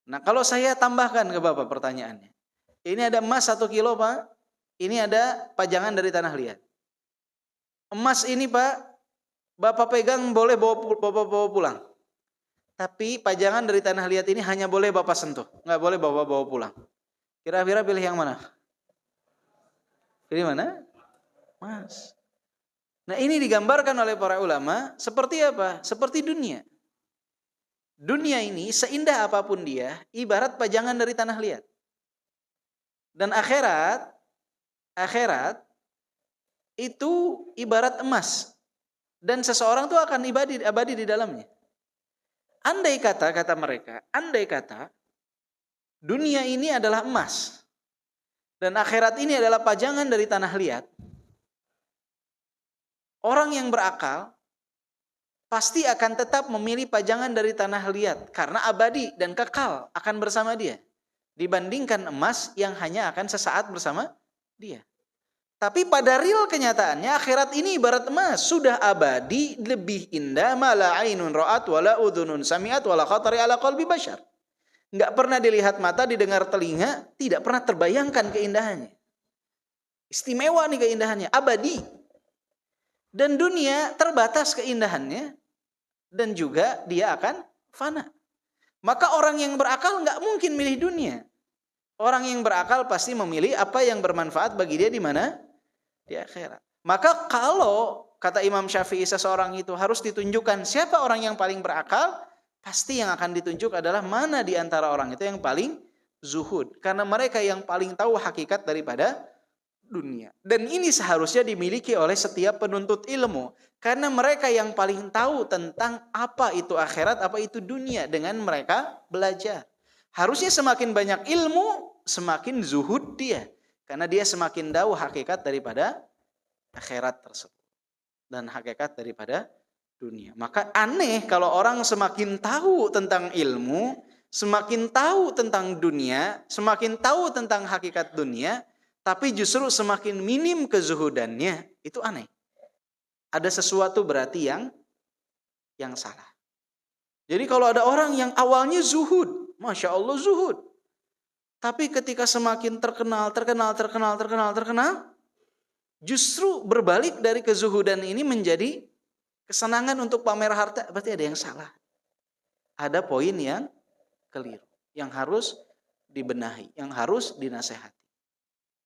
Nah, kalau saya tambahkan ke Bapak pertanyaannya. Ini ada emas 1 kilo, Pak. Ini ada pajangan dari tanah liat. Emas ini, Pak, Bapak pegang boleh bawa pulang. tapi pajangan dari tanah liat ini hanya boleh Bapak sentuh, nggak boleh Bapak bawa pulang. Kira-kira pilih yang mana? Pilih mana? Emas. Nah, ini digambarkan oleh para ulama seperti apa? Seperti dunia. Dunia ini seindah apapun dia, ibarat pajangan dari tanah liat. Dan akhirat itu ibarat emas. Dan seseorang itu akan abadi di dalamnya. Andai kata mereka, dunia ini adalah emas. Dan akhirat ini adalah pajangan dari tanah liat. Orang yang berakal pasti akan tetap memilih pajangan dari tanah liat karena abadi dan kekal akan bersama dia dibandingkan emas yang hanya akan sesaat bersama dia. Tapi pada real kenyataannya akhirat ini ibarat emas, sudah abadi, lebih indah, mala ainun ra'at wala udhunun sami'at wala khatari ala qalbi bashar. Enggak pernah dilihat mata, didengar telinga, tidak pernah terbayangkan keindahannya. Istimewa nih keindahannya, abadi. Dan dunia terbatas keindahannya dan juga dia akan fana. Maka orang yang berakal enggak mungkin milih dunia. Orang yang berakal pasti memilih apa yang bermanfaat bagi dia di mana? Di akhirat. Maka kalau kata Imam Syafi'i seseorang itu harus ditunjukkan siapa orang yang paling berakal, pasti yang akan ditunjuk adalah mana di antara orang itu yang paling zuhud. Karena mereka yang paling tahu hakikat daripada dunia. Dan ini seharusnya dimiliki oleh setiap penuntut ilmu. Karena mereka yang paling tahu tentang apa itu akhirat, apa itu dunia. Dengan mereka belajar. Harusnya semakin banyak ilmu, semakin zuhud dia. Karena dia semakin tahu hakikat daripada akhirat tersebut. Dan hakikat daripada dunia. Maka aneh kalau orang semakin tahu tentang ilmu, semakin tahu tentang dunia, semakin tahu tentang hakikat dunia, tapi justru semakin minim kezuhudannya. Itu aneh. Ada sesuatu berarti yang salah. Jadi kalau ada orang yang awalnya zuhud, Masya Allah zuhud. Tapi ketika semakin terkenal, justru berbalik dari kezuhudan ini menjadi kesenangan untuk pamer harta, berarti ada yang salah. Ada poin yang keliru, yang harus dibenahi, yang harus dinasehati.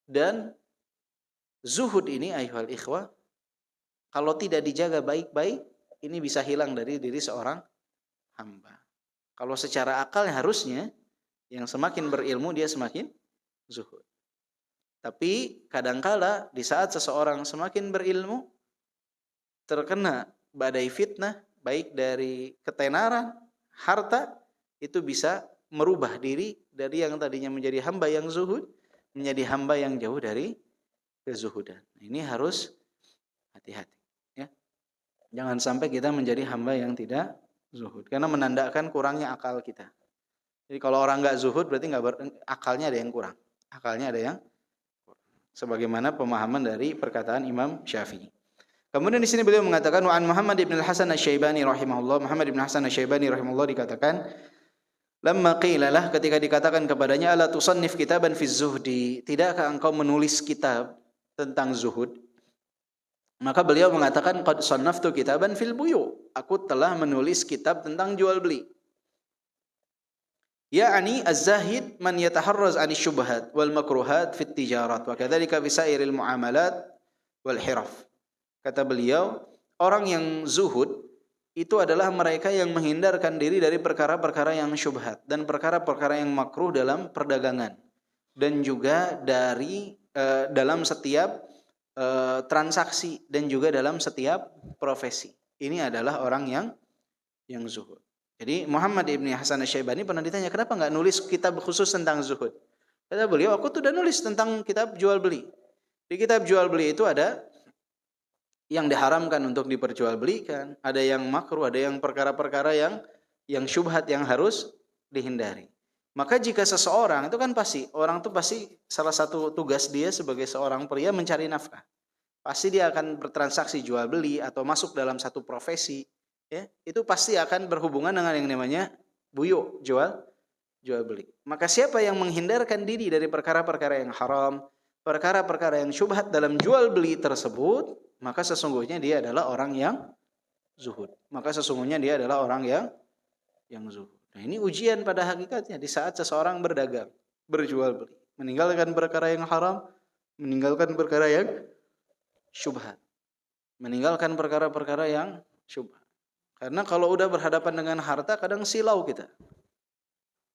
Dan zuhud ini ayuhal ikhwah, kalau tidak dijaga baik-baik, ini bisa hilang dari diri seorang hamba. Kalau secara akal harusnya yang semakin berilmu dia semakin zuhud. Tapi kadangkala di saat seseorang semakin berilmu terkena badai fitnah baik dari ketenaran, harta, itu bisa merubah diri dari yang tadinya menjadi hamba yang zuhud menjadi hamba yang jauh dari kezuhudan. Ini harus hati-hati, ya. Jangan sampai kita menjadi hamba yang tidak zuhud karena menandakan kurangnya akal kita. Jadi kalau orang enggak zuhud berarti akalnya ada yang kurang. Akalnya ada yang kurang. Sebagaimana pemahaman dari perkataan Imam Syafi'i. Kemudian di sini beliau mengatakan wa an Muhammad ibn al-Hasan asy-Syaibani rahimahullah, Muhammad ibn Hasan asy-Syaibani rahimahullah dikatakan lamma qilalah, ketika dikatakan kepadanya ala tusannif kitaban fi zuhdi, tidakkah engkau menulis kitab tentang zuhud? Maka beliau mengatakan qad sannaftu kitaban fil buyu, aku telah menulis kitab tentang jual beli. Ya'ni az-zahid man yataharraz 'ani syubhat wal makruhat fit tijarat wa kadzalika fi sairil muamalat wal hiraf. Kata beliau, orang yang zuhud itu adalah mereka yang menghindarkan diri dari perkara-perkara yang syubhat dan perkara-perkara yang makruh dalam perdagangan dan juga dari dalam setiap transaksi dan juga dalam setiap profesi. Ini adalah orang yang zuhud. Jadi Muhammad ibn Hasan asy-Syaibani pernah ditanya, kenapa enggak nulis kitab khusus tentang zuhud? Kata beliau, aku tuh udah nulis tentang kitab jual beli. Di kitab jual beli itu ada yang diharamkan untuk diperjualbelikan, ada yang makruh, ada yang perkara-perkara yang syubhat yang harus dihindari. Maka jika seseorang itu kan pasti, orang itu pasti salah satu tugas dia sebagai seorang pria mencari nafkah. Pasti dia akan bertransaksi jual beli atau masuk dalam satu profesi, ya, itu pasti akan berhubungan dengan yang namanya buyu, jual beli. Maka siapa yang menghindarkan diri dari perkara-perkara yang haram, perkara-perkara yang syubhat dalam jual beli tersebut, maka sesungguhnya dia adalah orang yang zuhud. Maka sesungguhnya dia adalah orang yang yang zuhud. Nah, ini ujian pada hakikatnya di saat seseorang berdagang, berjual beli, meninggalkan perkara yang haram, meninggalkan perkara yang syubhat, meninggalkan perkara-perkara yang syubhat. Karena kalau udah berhadapan dengan harta kadang silau kita.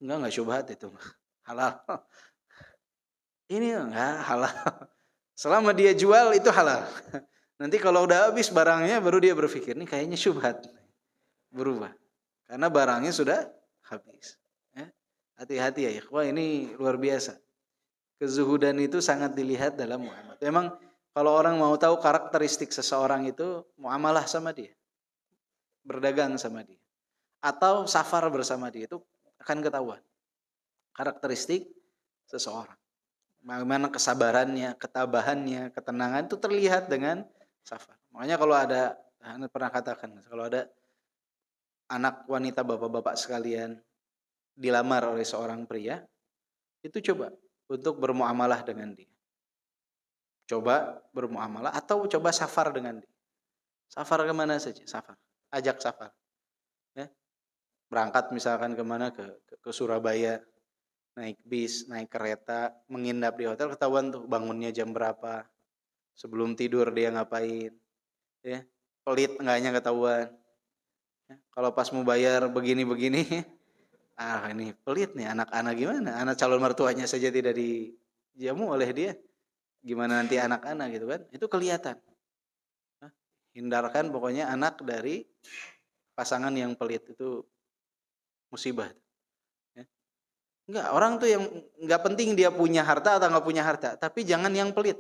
Enggak syubhat itu. Halal. Ini enggak halal. Selama dia jual itu halal. Nanti kalau udah habis barangnya baru dia berpikir, nih kayaknya syubhat. Berubah. Karena barangnya sudah habis. Ya. Hati-hati ya ikhwah, ini luar biasa. Kezuhudan itu sangat dilihat dalam muamalah. Memang kalau orang mau tahu karakteristik seseorang itu, muamalah sama dia. Berdagang sama dia. Atau safar bersama dia, itu akan ketahuan. Karakteristik seseorang. Bagaimana kesabarannya, ketabahannya, ketenangan itu terlihat dengan safar. Makanya kalau ada, Anda pernah katakan, kalau ada anak wanita bapak-bapak sekalian dilamar oleh seorang pria, itu coba untuk bermuamalah dengan dia. Coba bermuamalah atau coba safar dengan dia. Safar kemana saja? Safar. Ajak safar. Ya. Berangkat misalkan kemana, ke Surabaya. Naik bis, naik kereta, menginap di hotel, ketahuan tuh bangunnya jam berapa, sebelum tidur dia ngapain, ya, pelit enggaknya ketahuan. Ya, kalau pas mau bayar begini-begini, ini pelit nih anak-anak gimana, anak calon mertuanya saja tidak dijamu oleh dia, gimana nanti anak-anak gitu kan, itu kelihatan. Nah, hindarkan pokoknya anak dari pasangan yang pelit, itu musibah. Enggak, orang tuh yang enggak penting dia punya harta atau enggak punya harta, tapi jangan yang pelit.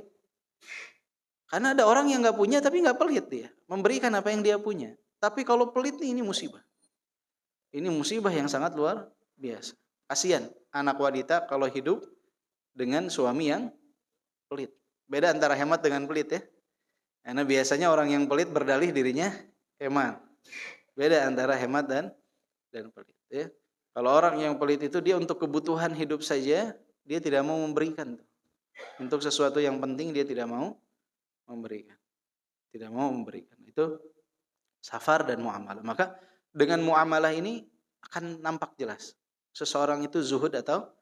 Karena ada orang yang enggak punya tapi enggak pelit dia, memberikan apa yang dia punya. Tapi kalau pelit nih, ini musibah. Ini musibah yang sangat luar biasa. Kasihan anak wanita kalau hidup dengan suami yang pelit. Beda antara hemat dengan pelit ya. Karena biasanya orang yang pelit berdalih dirinya hemat. Beda antara hemat dan pelit ya. Kalau orang yang pelit itu dia untuk kebutuhan hidup saja, dia tidak mau memberikan. Untuk sesuatu yang penting dia tidak mau memberikan. Tidak mau memberikan. Itu safar dan muamalah. Maka dengan muamalah ini akan nampak jelas seseorang itu zuhud atau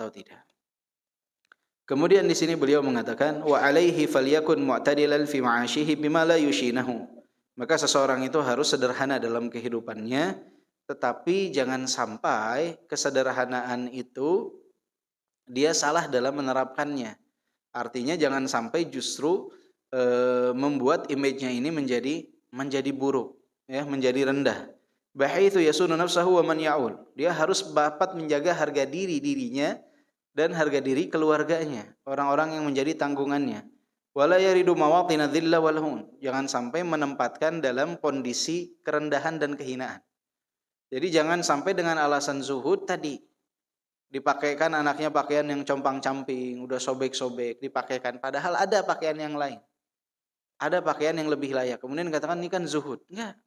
tidak. Kemudian di sini beliau mengatakan wa alaihi falyakun mu'tadilan fi ma'ashihi bima la yushinahu. Maka seseorang itu harus sederhana dalam kehidupannya, tetapi jangan sampai kesederhanaan itu dia salah dalam menerapkannya. Artinya jangan sampai justru membuat image-nya ini menjadi buruk, ya, menjadi rendah. Bahaitsu yasunu nafsahu wa man ya'ul. Dia harus dapat menjaga harga dirinya dan harga diri keluarganya, orang-orang yang menjadi tanggungannya. Wala yaridu mawatina dhilla wal hun. Jangan sampai menempatkan dalam kondisi kerendahan dan kehinaan. Jadi jangan sampai dengan alasan zuhud tadi dipakaikan anaknya pakaian yang compang-camping, udah sobek-sobek, dipakaikan padahal ada pakaian yang lain. Ada pakaian yang lebih layak. Kemudian katakan ini kan zuhud. Enggak.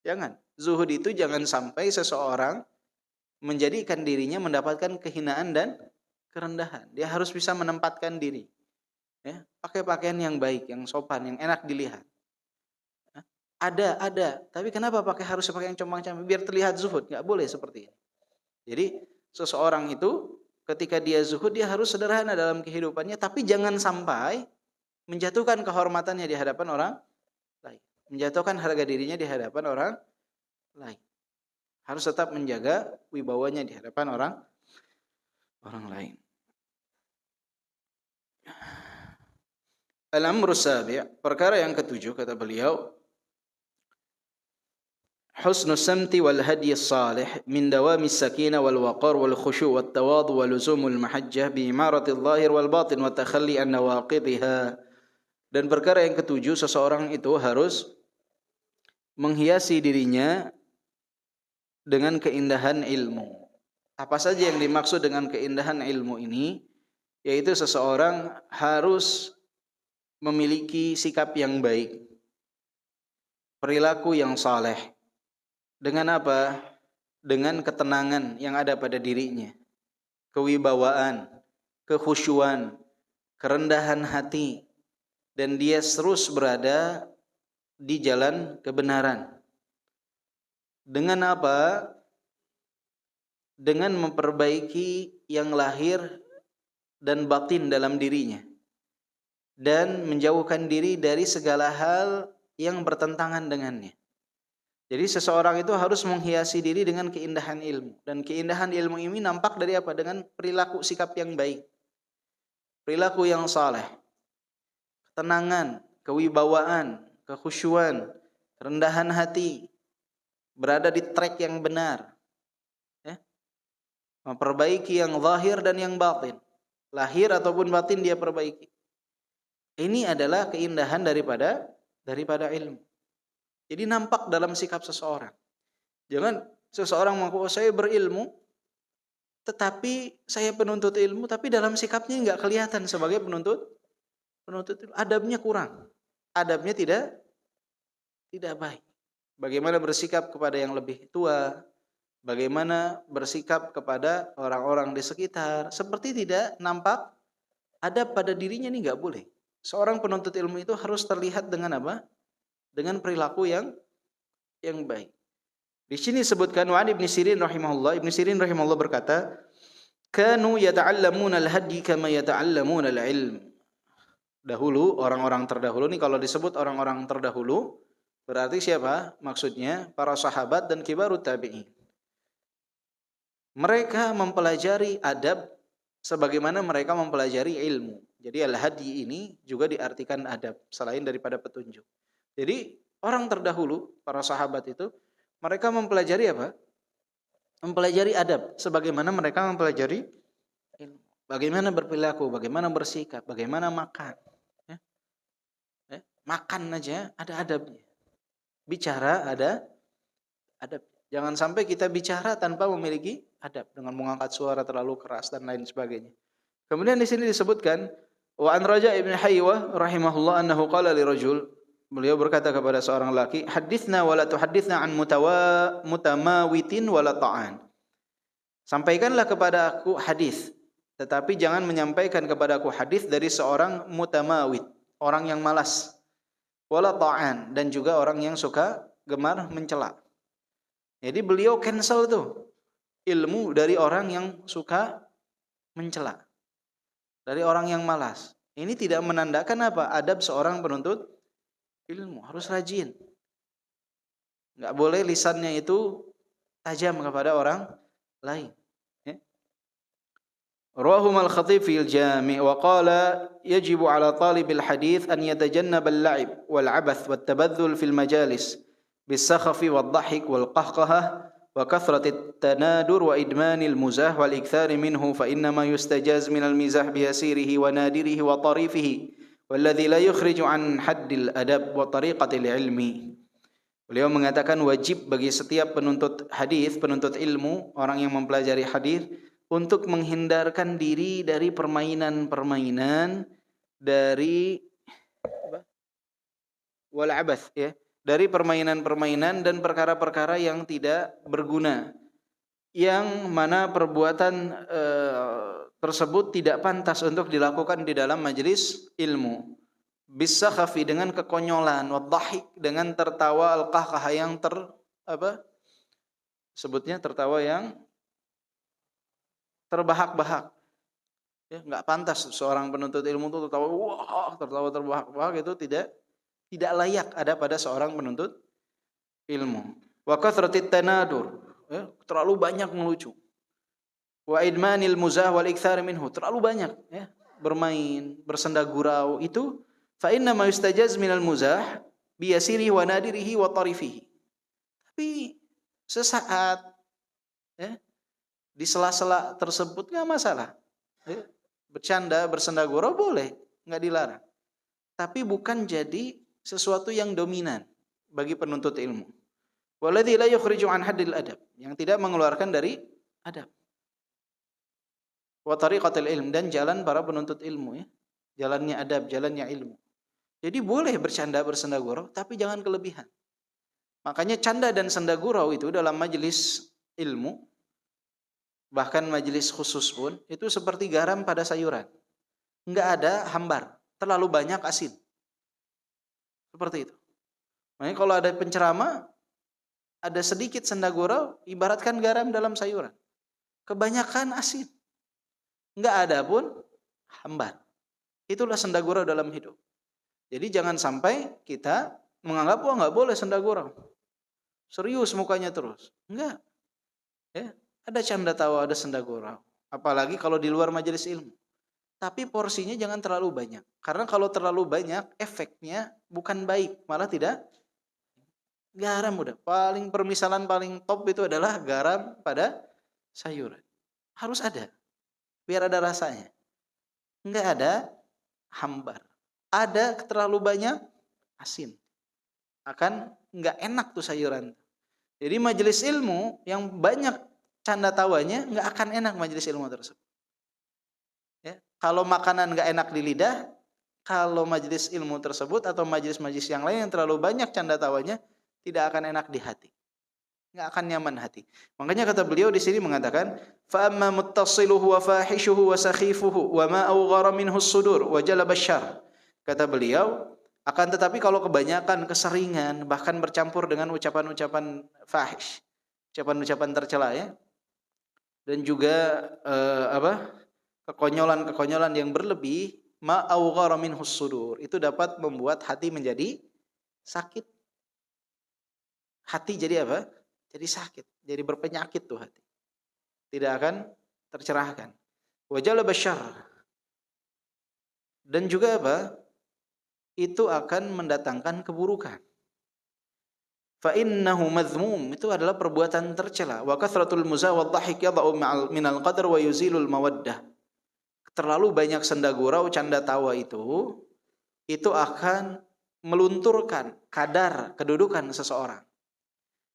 Jangan. Zuhud itu jangan sampai seseorang menjadikan dirinya mendapatkan kehinaan dan kerendahan. Dia harus bisa menempatkan diri. Ya, pakai pakaian yang baik, yang sopan, yang enak dilihat. Ada. Tapi kenapa harus pakai yang compang-camping? Biar terlihat zuhud. Nggak boleh seperti ini. Jadi seseorang itu ketika dia zuhud, dia harus sederhana dalam kehidupannya, tapi jangan sampai menjatuhkan kehormatannya di hadapan orang lain. Menjatuhkan harga dirinya di hadapan orang lain. Harus tetap menjaga wibawanya di hadapan orang lain. Al-amru sabi', perkara yang ketujuh kata beliau, husnus samti wal hadyi salih min dawamis sakinah wal waqar wal khusyu' wat tawadu wal luzumul mahajjah bi imarati adh-dhahir wal batin wa takhalli an nawaqidhiha. Dan perkara yang ketujuh, seseorang itu harus menghiasi dirinya dengan keindahan ilmu. Apa saja yang dimaksud dengan keindahan ilmu ini? Yaitu seseorang harus memiliki sikap yang baik, perilaku yang saleh. Dengan apa? Dengan ketenangan yang ada pada dirinya, kewibawaan, kekhusyuan, kerendahan hati, dan dia terus berada di jalan kebenaran. Dengan apa? dengan memperbaiki yang lahir dan batin dalam dirinya, dan menjauhkan diri dari segala hal yang bertentangan dengannya. Jadi seseorang itu harus menghiasi diri dengan keindahan ilmu, dan keindahan ilmu ini nampak dari apa? Dengan perilaku sikap yang baik, perilaku yang saleh, ketenangan, kewibawaan, kekhusyuan, kerendahan hati, berada di track yang benar, ya. Memperbaiki yang zahir dan yang batin, lahir ataupun batin dia perbaiki. Ini adalah keindahan daripada ilmu. Jadi nampak dalam sikap seseorang. Jangan seseorang mengaku saya berilmu, tetapi saya penuntut ilmu, tapi dalam sikapnya nggak kelihatan sebagai penuntut ilmu. Adabnya kurang, adabnya tidak baik. Bagaimana bersikap kepada yang lebih tua, bagaimana bersikap kepada orang-orang di sekitar, seperti tidak nampak adab pada dirinya, ini nggak boleh. Seorang penuntut ilmu itu harus terlihat dengan apa? Dengan perilaku yang baik. Di sini disebutkan wa Ibnu Sirin rahimahullah, Ibnu Sirin rahimahullah berkata, kanu yata'allamuna al-hadi kama yata'allamuna al-ilm. Dahulu, orang-orang terdahulu ini, kalau disebut orang-orang terdahulu berarti siapa? Maksudnya para sahabat dan kibarut tabi'in. Mereka mempelajari adab sebagaimana mereka mempelajari ilmu. Jadi al-hadi ini juga diartikan adab selain daripada petunjuk. Jadi orang terdahulu, para sahabat itu, mereka mempelajari apa? Mempelajari adab sebagaimana mereka mempelajari ilmu. Bagaimana berperilaku, bagaimana bersikap, bagaimana makan. Makan aja ada adabnya. Bicara ada adab. Jangan sampai kita bicara tanpa memiliki adab, dengan mengangkat suara terlalu keras dan lain sebagainya. Kemudian di sini disebutkan wa an Raja' ibn Haywah rahimahullah annahu qala li rajul, beliau berkata kepada seorang laki, hadithna wa la tuhaddithna an mutamawitin wa la ta'an. Sampaikanlah kepada aku hadis, tetapi jangan menyampaikan kepada aku hadis dari seorang mutamawit, orang yang malas, wala ta'an, dan juga orang yang suka gemar mencela. Jadi beliau cancel tuh ilmu dari orang yang suka mencela, dari orang yang malas. Ini tidak menandakan apa? Adab seorang penuntut ilmu, harus rajin. Enggak boleh lisannya itu tajam kepada orang lain. Rawahu al-Khatib fil Jami' wa qala yajibu 'ala talibil hadits an yatajannaba al-la'ib wal 'abath wat tabadhul fil majalis bis-sakhafi wad-dhahik wal qahqahah wa kathrati at-tanadur wa idmanil muzah wal ikthar minhu fa inna ma yustajaz min al-mizah bi yasirihi wa nadirihi wa tarifihi walladhi la yukhriju an haddil adab wa tariqatil ilmi. Beliau mengatakan wajib bagi setiap penuntut hadis, penuntut ilmu, orang yang mempelajari hadis, untuk menghindarkan diri dari permainan-permainan, dari wal abath, ya, dari permainan-permainan dan perkara-perkara yang tidak berguna, yang mana perbuatan tersebut tidak pantas untuk dilakukan di dalam majelis ilmu. Bisakhafi, dengan kekonyolan, wadhahik, dengan tertawa, al-qahqah, yang sebutnya tertawa yang terbahak-bahak. Ya, enggak pantas seorang penuntut ilmu itu tertawa, wah, tertawa terbahak-bahak, itu tidak layak ada pada seorang penuntut ilmu. Wa kathratit tanadur, ya, terlalu banyak melucu. Wa idmanil muzah wal ikthar minhu, terlalu banyak, ya, bermain, bersenda gurau, itu fa inna ma yustajaz minal muzah bi yasirihi wa nadirihi wa tarifihi. Tapi sesaat, ya, di sela-sela tersebut nggak masalah, ya, bercanda, bersenda gurau boleh, nggak dilarang. Tapi bukan jadi sesuatu yang dominan bagi penuntut ilmu. Walladzi la yukhriju an haddil adab, yang tidak mengeluarkan dari adab. Wa tariqatil ilm, dan jalan para penuntut ilmu, ya, jalannya adab, jalannya ilmu. Jadi boleh bercanda, bersenda gurau, tapi jangan kelebihan. Makanya canda dan senda gurau itu dalam majelis ilmu, bahkan majelis khusus pun, itu seperti garam pada sayuran. Enggak ada hambar, terlalu banyak asin. Seperti itu. Makanya kalau ada penceramah, ada sedikit senda gurau, ibaratkan garam dalam sayuran. kebanyakan asin. Enggak ada pun hambar. Itulah senda gurau dalam hidup. Jadi jangan sampai kita menganggap wah enggak boleh senda gurau. Serius mukanya terus. Enggak. Ya, ada canda tawa, ada senda gurau. Apalagi kalau di luar majelis ilmu. Tapi porsinya jangan terlalu banyak. Karena kalau terlalu banyak, efeknya bukan baik. Malah tidak garam udah. Permisalan paling top itu adalah garam pada sayuran. Harus ada. Biar ada rasanya. Enggak ada hambar. Ada terlalu banyak asin. Akan enggak enak tuh sayuran. Jadi majelis ilmu yang banyak canda tawanya enggak akan enak majelis ilmu tersebut. Ya, kalau makanan enggak enak di lidah, kalau majelis ilmu tersebut atau majelis-majelis yang lain yang terlalu banyak canda tawanya tidak akan enak di hati. Enggak akan nyaman hati. Makanya kata beliau di sini mengatakan, fa amma muttasiluhu wa fahishuhu wa sakhifuhu wa ma awghara minhu as-sudur wa jalaba asy-syarr. Kata beliau, akan tetapi kalau kebanyakan, keseringan, bahkan bercampur dengan ucapan-ucapan fahish, ucapan-ucapan tercela ya. Dan juga kekonyolan-kekonyolan yang berlebih, ma awghara minhu as-sudur, itu dapat membuat hati menjadi sakit. Hati jadi apa? Jadi sakit, jadi berpenyakit tuh hati. Tidak akan tercerahkan. Wa jalaba asy-syarr. Dan juga apa? Itu akan mendatangkan keburukan. Fa innahu madhmum, itu adalah perbuatan tercela. Wa kathratul muzah wad dhahik yadha'u minal qadar wa yuzilul mawaddah. Terlalu banyak senda gurau, canda tawa itu akan melunturkan kadar kedudukan seseorang.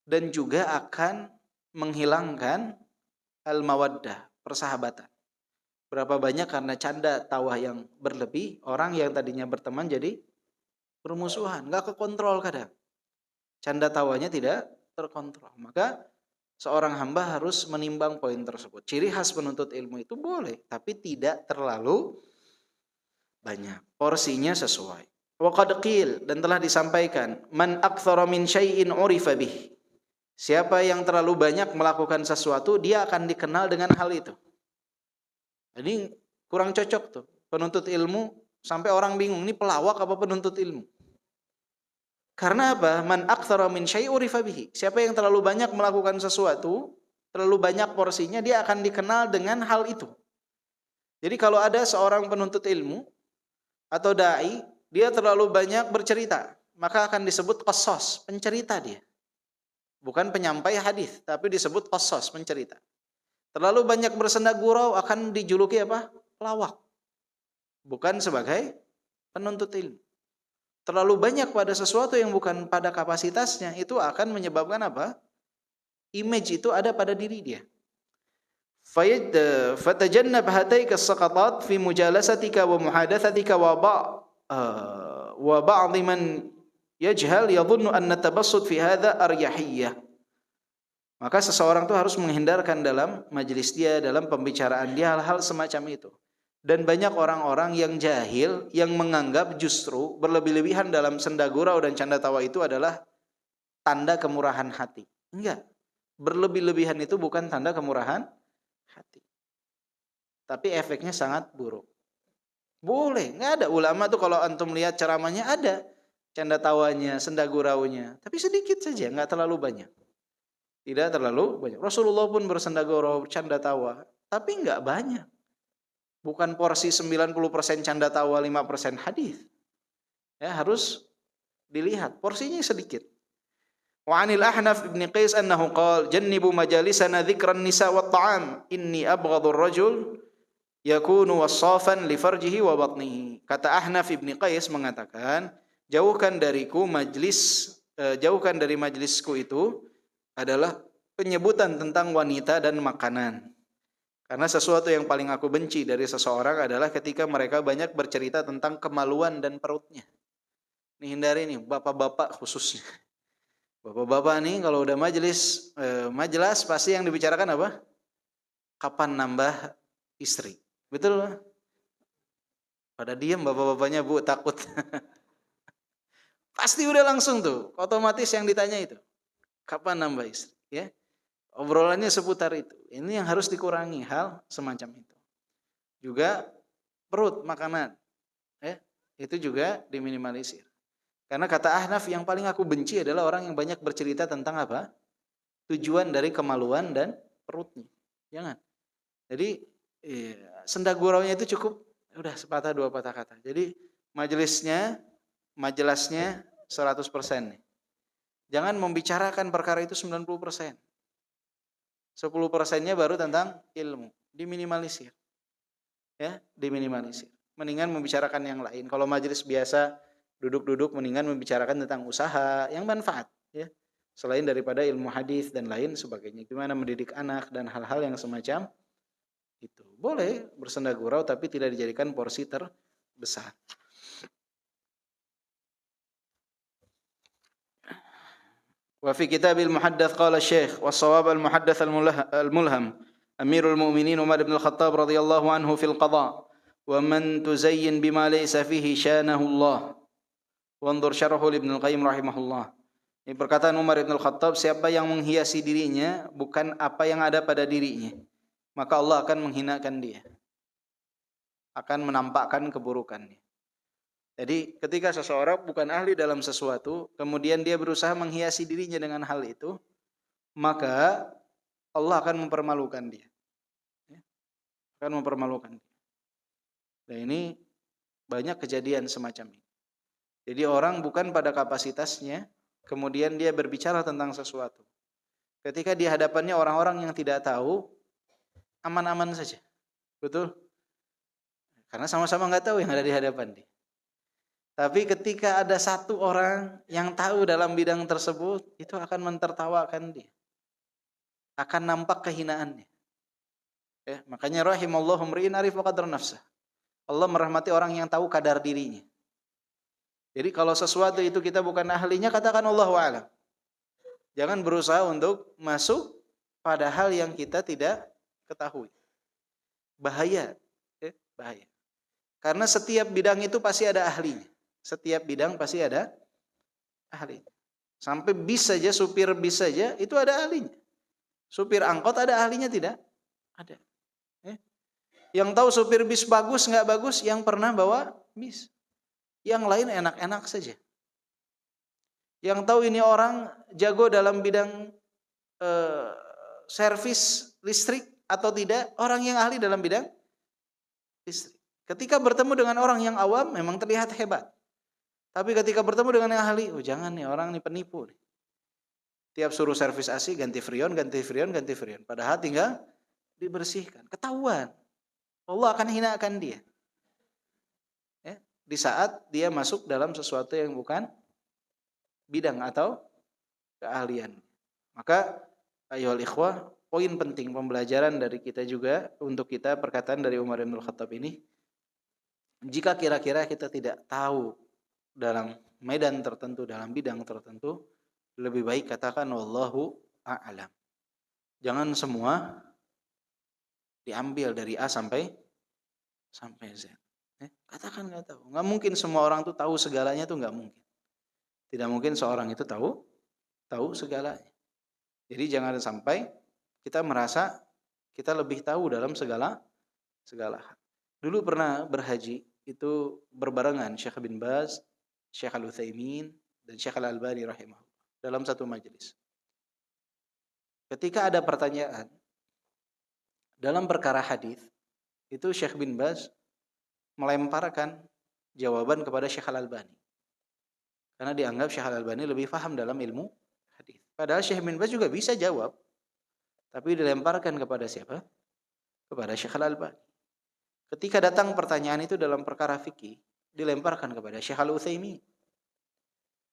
Dan juga akan menghilangkan al-mawaddah, persahabatan. Berapa banyak karena canda tawa yang berlebih, orang yang tadinya berteman jadi bermusuhan, enggak kekontrol kadang. Canda tawanya tidak terkontrol. Maka seorang hamba harus menimbang poin tersebut. Ciri khas penuntut ilmu itu boleh, tapi tidak terlalu banyak. Porsinya sesuai. Wa qad qil, dan telah disampaikan, man aktsara min syai'in urifa bih. Siapa yang terlalu banyak melakukan sesuatu, dia akan dikenal dengan hal itu. Jadi kurang cocok tuh. Penuntut ilmu sampai orang bingung, ini pelawak apa penuntut ilmu? Karena apa? Man aktsara min syai'in urifa bihi. Siapa yang terlalu banyak melakukan sesuatu, terlalu banyak porsinya, dia akan dikenal dengan hal itu. Jadi kalau ada seorang penuntut ilmu atau dai, dia terlalu banyak bercerita, maka akan disebut qassas, pencerita dia. Bukan penyampai hadis, tapi disebut qassas, pencerita. Terlalu banyak bersenda gurau akan dijuluki apa? Pelawak. Bukan sebagai penuntut ilmu. Terlalu banyak pada sesuatu yang bukan pada kapasitasnya, itu akan menyebabkan apa? Image itu ada pada diri dia. Fatajannab hataika as-saqatat fi mujalasatika wa muhadatsatika wa ba'd man yajhal yadhunnu anna tabassut fi hadha aryahiyyah. Maka seseorang itu harus menghindarkan dalam majelis dia, dalam pembicaraan dia hal-hal semacam itu. Dan banyak orang-orang yang jahil yang menganggap justru berlebih-lebihan dalam senda gurau dan canda tawa itu adalah tanda kemurahan hati. Enggak. Berlebih-lebihan itu bukan tanda kemurahan hati. Tapi efeknya sangat buruk. Boleh, enggak ada ulama tuh kalau antum lihat ceramahnya ada canda tawanya, senda guraunya, tapi sedikit saja, enggak terlalu banyak. Tidak terlalu banyak. Rasulullah pun bersenda gurau, canda tawa, tapi enggak banyak. Bukan porsi 90% canda tawa, 5% hadis. Ya, harus dilihat porsinya sedikit. Wa 'anil Ahnaf ibn Qais annahu qala jannibu majalisana dzikran nisa wat ta'am inni abghadhu ar-rajul yakunu wassafan li farjihi wa batnihi. Kata Ahnaf ibn Qais mengatakan, jauhkan dari majlisku itu adalah penyebutan tentang wanita dan makanan. Karena sesuatu yang paling aku benci dari seseorang adalah ketika mereka banyak bercerita tentang kemaluan dan perutnya. Ini hindari nih, bapak-bapak khususnya. Bapak-bapak nih kalau udah majelis pasti yang dibicarakan apa? Kapan nambah istri. Betul? Pada diam bapak-bapaknya, Bu, takut. Pasti udah langsung tuh, otomatis yang ditanya itu. Kapan nambah istri? Ya. Obrolannya seputar itu. Ini yang harus dikurangi, hal semacam itu. Juga perut, makanan. Itu juga diminimalisir. Karena kata Ahnaf, yang paling aku benci adalah orang yang banyak bercerita tentang apa? Tujuan dari kemaluan dan perutnya. Jangan. Jadi senda guraunya itu cukup udah sepatah dua patah kata. Jadi majelisnya 100% nih. Jangan membicarakan perkara itu 90%. 10%-nya baru tentang ilmu. Diminimalisir. Ya, diminimalisir. Mendingan membicarakan yang lain. Kalau majelis biasa duduk-duduk, mendingan membicarakan tentang usaha yang manfaat, ya. Selain daripada ilmu hadis dan lain sebagainya. Gimana mendidik anak dan hal-hal yang semacam itu. Boleh bersenda gurau tapi tidak dijadikan porsi terbesar. Wa fi kitabil muhaddath qala Syekh wa shawab al muhaddath al mulham Amirul Mu'minin Umar bin Al-Khattab radhiyallahu anhu fil qada wa man tuzayyin bima laysa fihi syanahu Allah. Wanzur syarahu Ibnu Al-Qayyim rahimahullah. Ini perkataan Umar bin Al-Khattab, siapa yang menghiasi dirinya bukan apa yang ada pada dirinya, maka Allah akan menghinakan dia. Akan menampakkan keburukannya. Jadi ketika seseorang bukan ahli dalam sesuatu, kemudian dia berusaha menghiasi dirinya dengan hal itu, maka Allah akan mempermalukan dia. Akan mempermalukan dia. Dan ini banyak kejadian semacam ini. Jadi orang bukan pada kapasitasnya, kemudian dia berbicara tentang sesuatu. Ketika di hadapannya orang-orang yang tidak tahu, aman-aman saja. Betul? Karena sama-sama nggak tahu yang ada di hadapan dia. Tapi ketika ada satu orang yang tahu dalam bidang tersebut, itu akan mentertawakan dia. Akan nampak kehinaannya. Ya, makanya rahimallahu mri'in arifa qadra nafsah. Allah merahmati orang yang tahu kadar dirinya. Jadi kalau sesuatu itu kita bukan ahlinya, katakan Allahu a'lam. Jangan berusaha untuk masuk pada hal yang kita tidak ketahui. Bahaya. Bahaya. Karena setiap bidang itu pasti ada ahlinya. Setiap bidang pasti ada ahlinya. Sampai bis saja, supir bis saja, itu ada ahlinya. Supir angkot ada ahlinya tidak? Ada. Yang tahu supir bis bagus nggak bagus, yang pernah bawa bis. Yang lain enak-enak saja. Yang tahu ini orang jago dalam bidang servis listrik atau tidak, orang yang ahli dalam bidang listrik. Ketika bertemu dengan orang yang awam memang terlihat hebat. Tapi ketika bertemu dengan yang ahli, oh jangan nih, orang ini penipu nih. Tiap suruh servis AC ganti freon, ganti freon, ganti freon. Padahal tinggal dibersihkan. Ketahuan. Allah akan hinakan dia. Ya, di saat dia masuk dalam sesuatu yang bukan bidang atau keahlian. Maka ayyuhal ikhwah, poin penting pembelajaran dari kita juga untuk kita perkataan dari Umar bin Khattab ini, jika kira-kira kita tidak tahu dalam medan tertentu, dalam bidang tertentu, lebih baik katakan wallahu a'lam. Jangan semua diambil dari A sampai Z. Katakan nggak tahu. Nggak mungkin semua orang itu tahu segalanya, itu nggak mungkin. Tidak mungkin seorang itu tahu segalanya. Jadi jangan sampai kita merasa kita lebih tahu dalam segala hal. Dulu pernah berhaji itu berbarengan Syekh bin Baz, Syekh Al-Utsaimin dan Syekh Al-Albani rahimahullah dalam satu majelis. Ketika ada pertanyaan dalam perkara hadis, itu Syekh bin Baz melemparkan jawaban kepada Syekh Al-Albani. Karena dianggap Syekh Al-Albani lebih paham dalam ilmu hadis. Padahal Syekh bin Baz juga bisa jawab, tapi dilemparkan kepada siapa? Kepada Syekh Al-Albani. Ketika datang pertanyaan itu dalam perkara fikih, dilemparkan kepada Syekh Al-Utsaimin.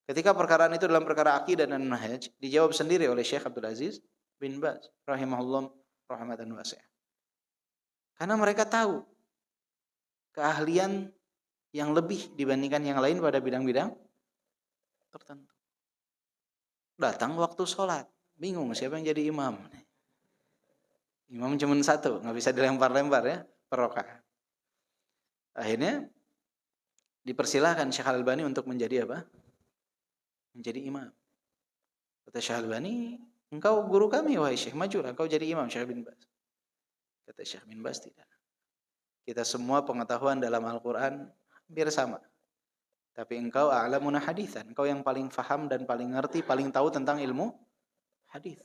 Ketika perkaraan itu dalam perkara akidah dan manhaj, dijawab sendiri oleh Syekh Abdul Aziz bin Baz rahimahullah rahmatan wasi'ah. Karena mereka tahu keahlian yang lebih dibandingkan yang lain pada bidang-bidang tertentu. Datang waktu sholat, bingung siapa yang jadi imam. Imam cuma satu, nggak bisa dilempar-lempar ya, per rakaat. Akhirnya dipersilahkan Syekh Al-Albani untuk menjadi apa? Menjadi imam. Kata Syekh Al-Albani, Engkau guru kami wahai Syekh, majulah engkau jadi imam Syekh bin Baz. Kata Syekh bin Baz, tidak. Kita semua pengetahuan dalam Al-Quran hampir sama. Tapi engkau a'lamuna haditsan, engkau yang paling faham dan paling ngerti, paling tahu tentang ilmu hadis.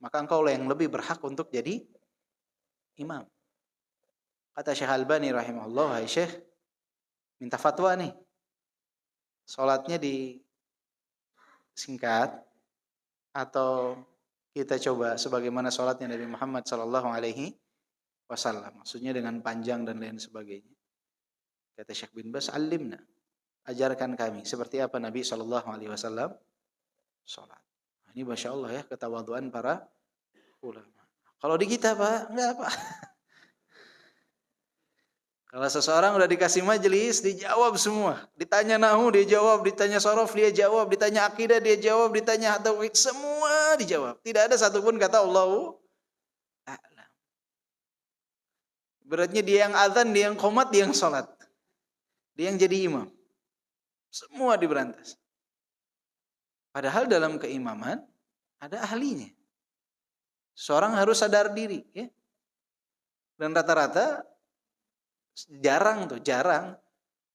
Maka engkau yang lebih berhak untuk jadi imam. Kata Syekh Albani rahimahullah, wahai Syekh, minta fatwa nih. Salatnya disingkat atau kita coba sebagaimana salatnya Nabi Muhammad sallallahu alaihi wasallam. Maksudnya dengan panjang dan lain sebagainya. Kata Syekh bin Baz, alimna, ajarkan kami seperti apa Nabi sallallahu alaihi wasallam salat. Ini Masya Allah ya, ketawaduan para ulama. Kalau di kita Pak, enggak Pak. Kalau seseorang udah dikasih majelis, dijawab semua. Ditanya nahu, dia jawab. Ditanya sorof, dia jawab. Ditanya akidah, dia jawab. Ditanya tauhid, semua dijawab. Tidak ada satupun kata Allahu a'lam. Beratnya dia yang azan, dia yang qomat, dia yang sholat. Dia yang jadi imam. Semua diberantas. Padahal dalam keimaman ada ahlinya. Seorang harus sadar diri. Ya? Dan rata-rata jarang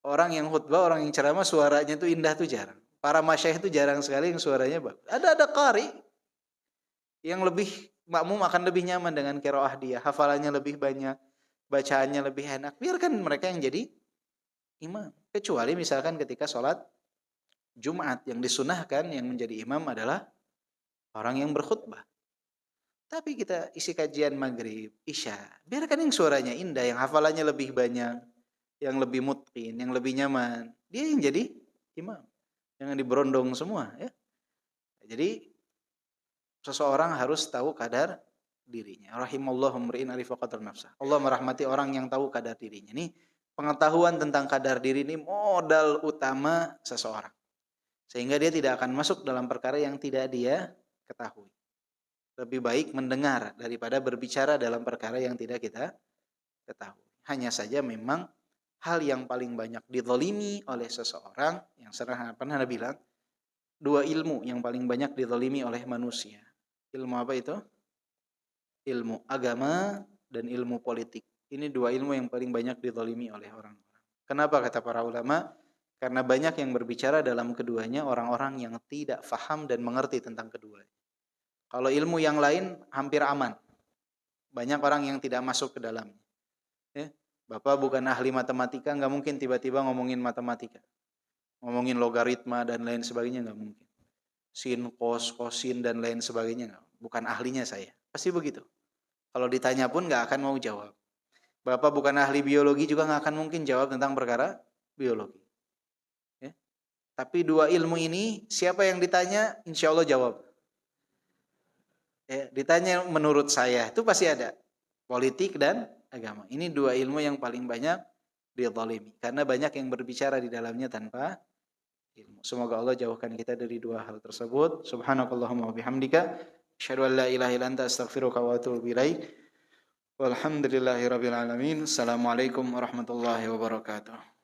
orang yang khutbah, orang yang ceramah suaranya tuh indah tuh jarang. Para masyayikh itu jarang sekali yang suaranya bagus. Ada qari yang lebih makmum akan lebih nyaman dengan qiraah dia, hafalannya lebih banyak, bacaannya lebih enak. Biarkan mereka yang jadi imam. Kecuali misalkan ketika sholat Jumat yang disunahkan yang menjadi imam adalah orang yang berkhutbah. Tapi kita isi kajian maghrib, isya, biarkan yang suaranya indah, yang hafalannya lebih banyak, yang lebih mutqin, yang lebih nyaman. Dia yang jadi imam. Jangan diberondong semua. Ya. Jadi seseorang harus tahu kadar dirinya. Rahimallahu mri'in arifa qadar nafsah. Allah merahmati orang yang tahu kadar dirinya. Nih, pengetahuan tentang kadar diri ini modal utama seseorang. Sehingga dia tidak akan masuk dalam perkara yang tidak dia ketahui. Lebih baik mendengar daripada berbicara dalam perkara yang tidak kita ketahui. Hanya saja memang hal yang paling banyak dizalimi oleh seseorang, yang pernah bilang, dua ilmu yang paling banyak dizalimi oleh manusia. Ilmu apa itu? Ilmu agama dan ilmu politik. Ini dua ilmu yang paling banyak dizalimi oleh orang-orang. Kenapa kata para ulama? Karena banyak yang berbicara dalam keduanya orang-orang yang tidak faham dan mengerti tentang keduanya. Kalau ilmu yang lain hampir aman. Banyak orang yang tidak masuk ke dalamnya. Ya, Bapak bukan ahli matematika, nggak mungkin tiba-tiba ngomongin matematika. Ngomongin logaritma dan lain sebagainya nggak mungkin. Sin, kos, kosin dan lain sebagainya. Bukan ahlinya saya. Pasti begitu. Kalau ditanya pun nggak akan mau jawab. Bapak bukan ahli biologi juga nggak akan mungkin jawab tentang perkara biologi. Ya. Tapi dua ilmu ini siapa yang ditanya insya Allah jawab. Ya, ditanya menurut saya itu pasti ada. Politik dan agama. Ini dua ilmu yang paling banyak dizalimi. Karena banyak yang berbicara di dalamnya tanpa ilmu. Semoga Allah jauhkan kita dari dua hal tersebut. Subhanakallahumma wa bihamdika asyhadu an la ilaha illa anta astaghfiruka wa atubu ilaik. Walhamdulillahirabbil alamin. Assalamualaikum warahmatullahi wabarakatuh.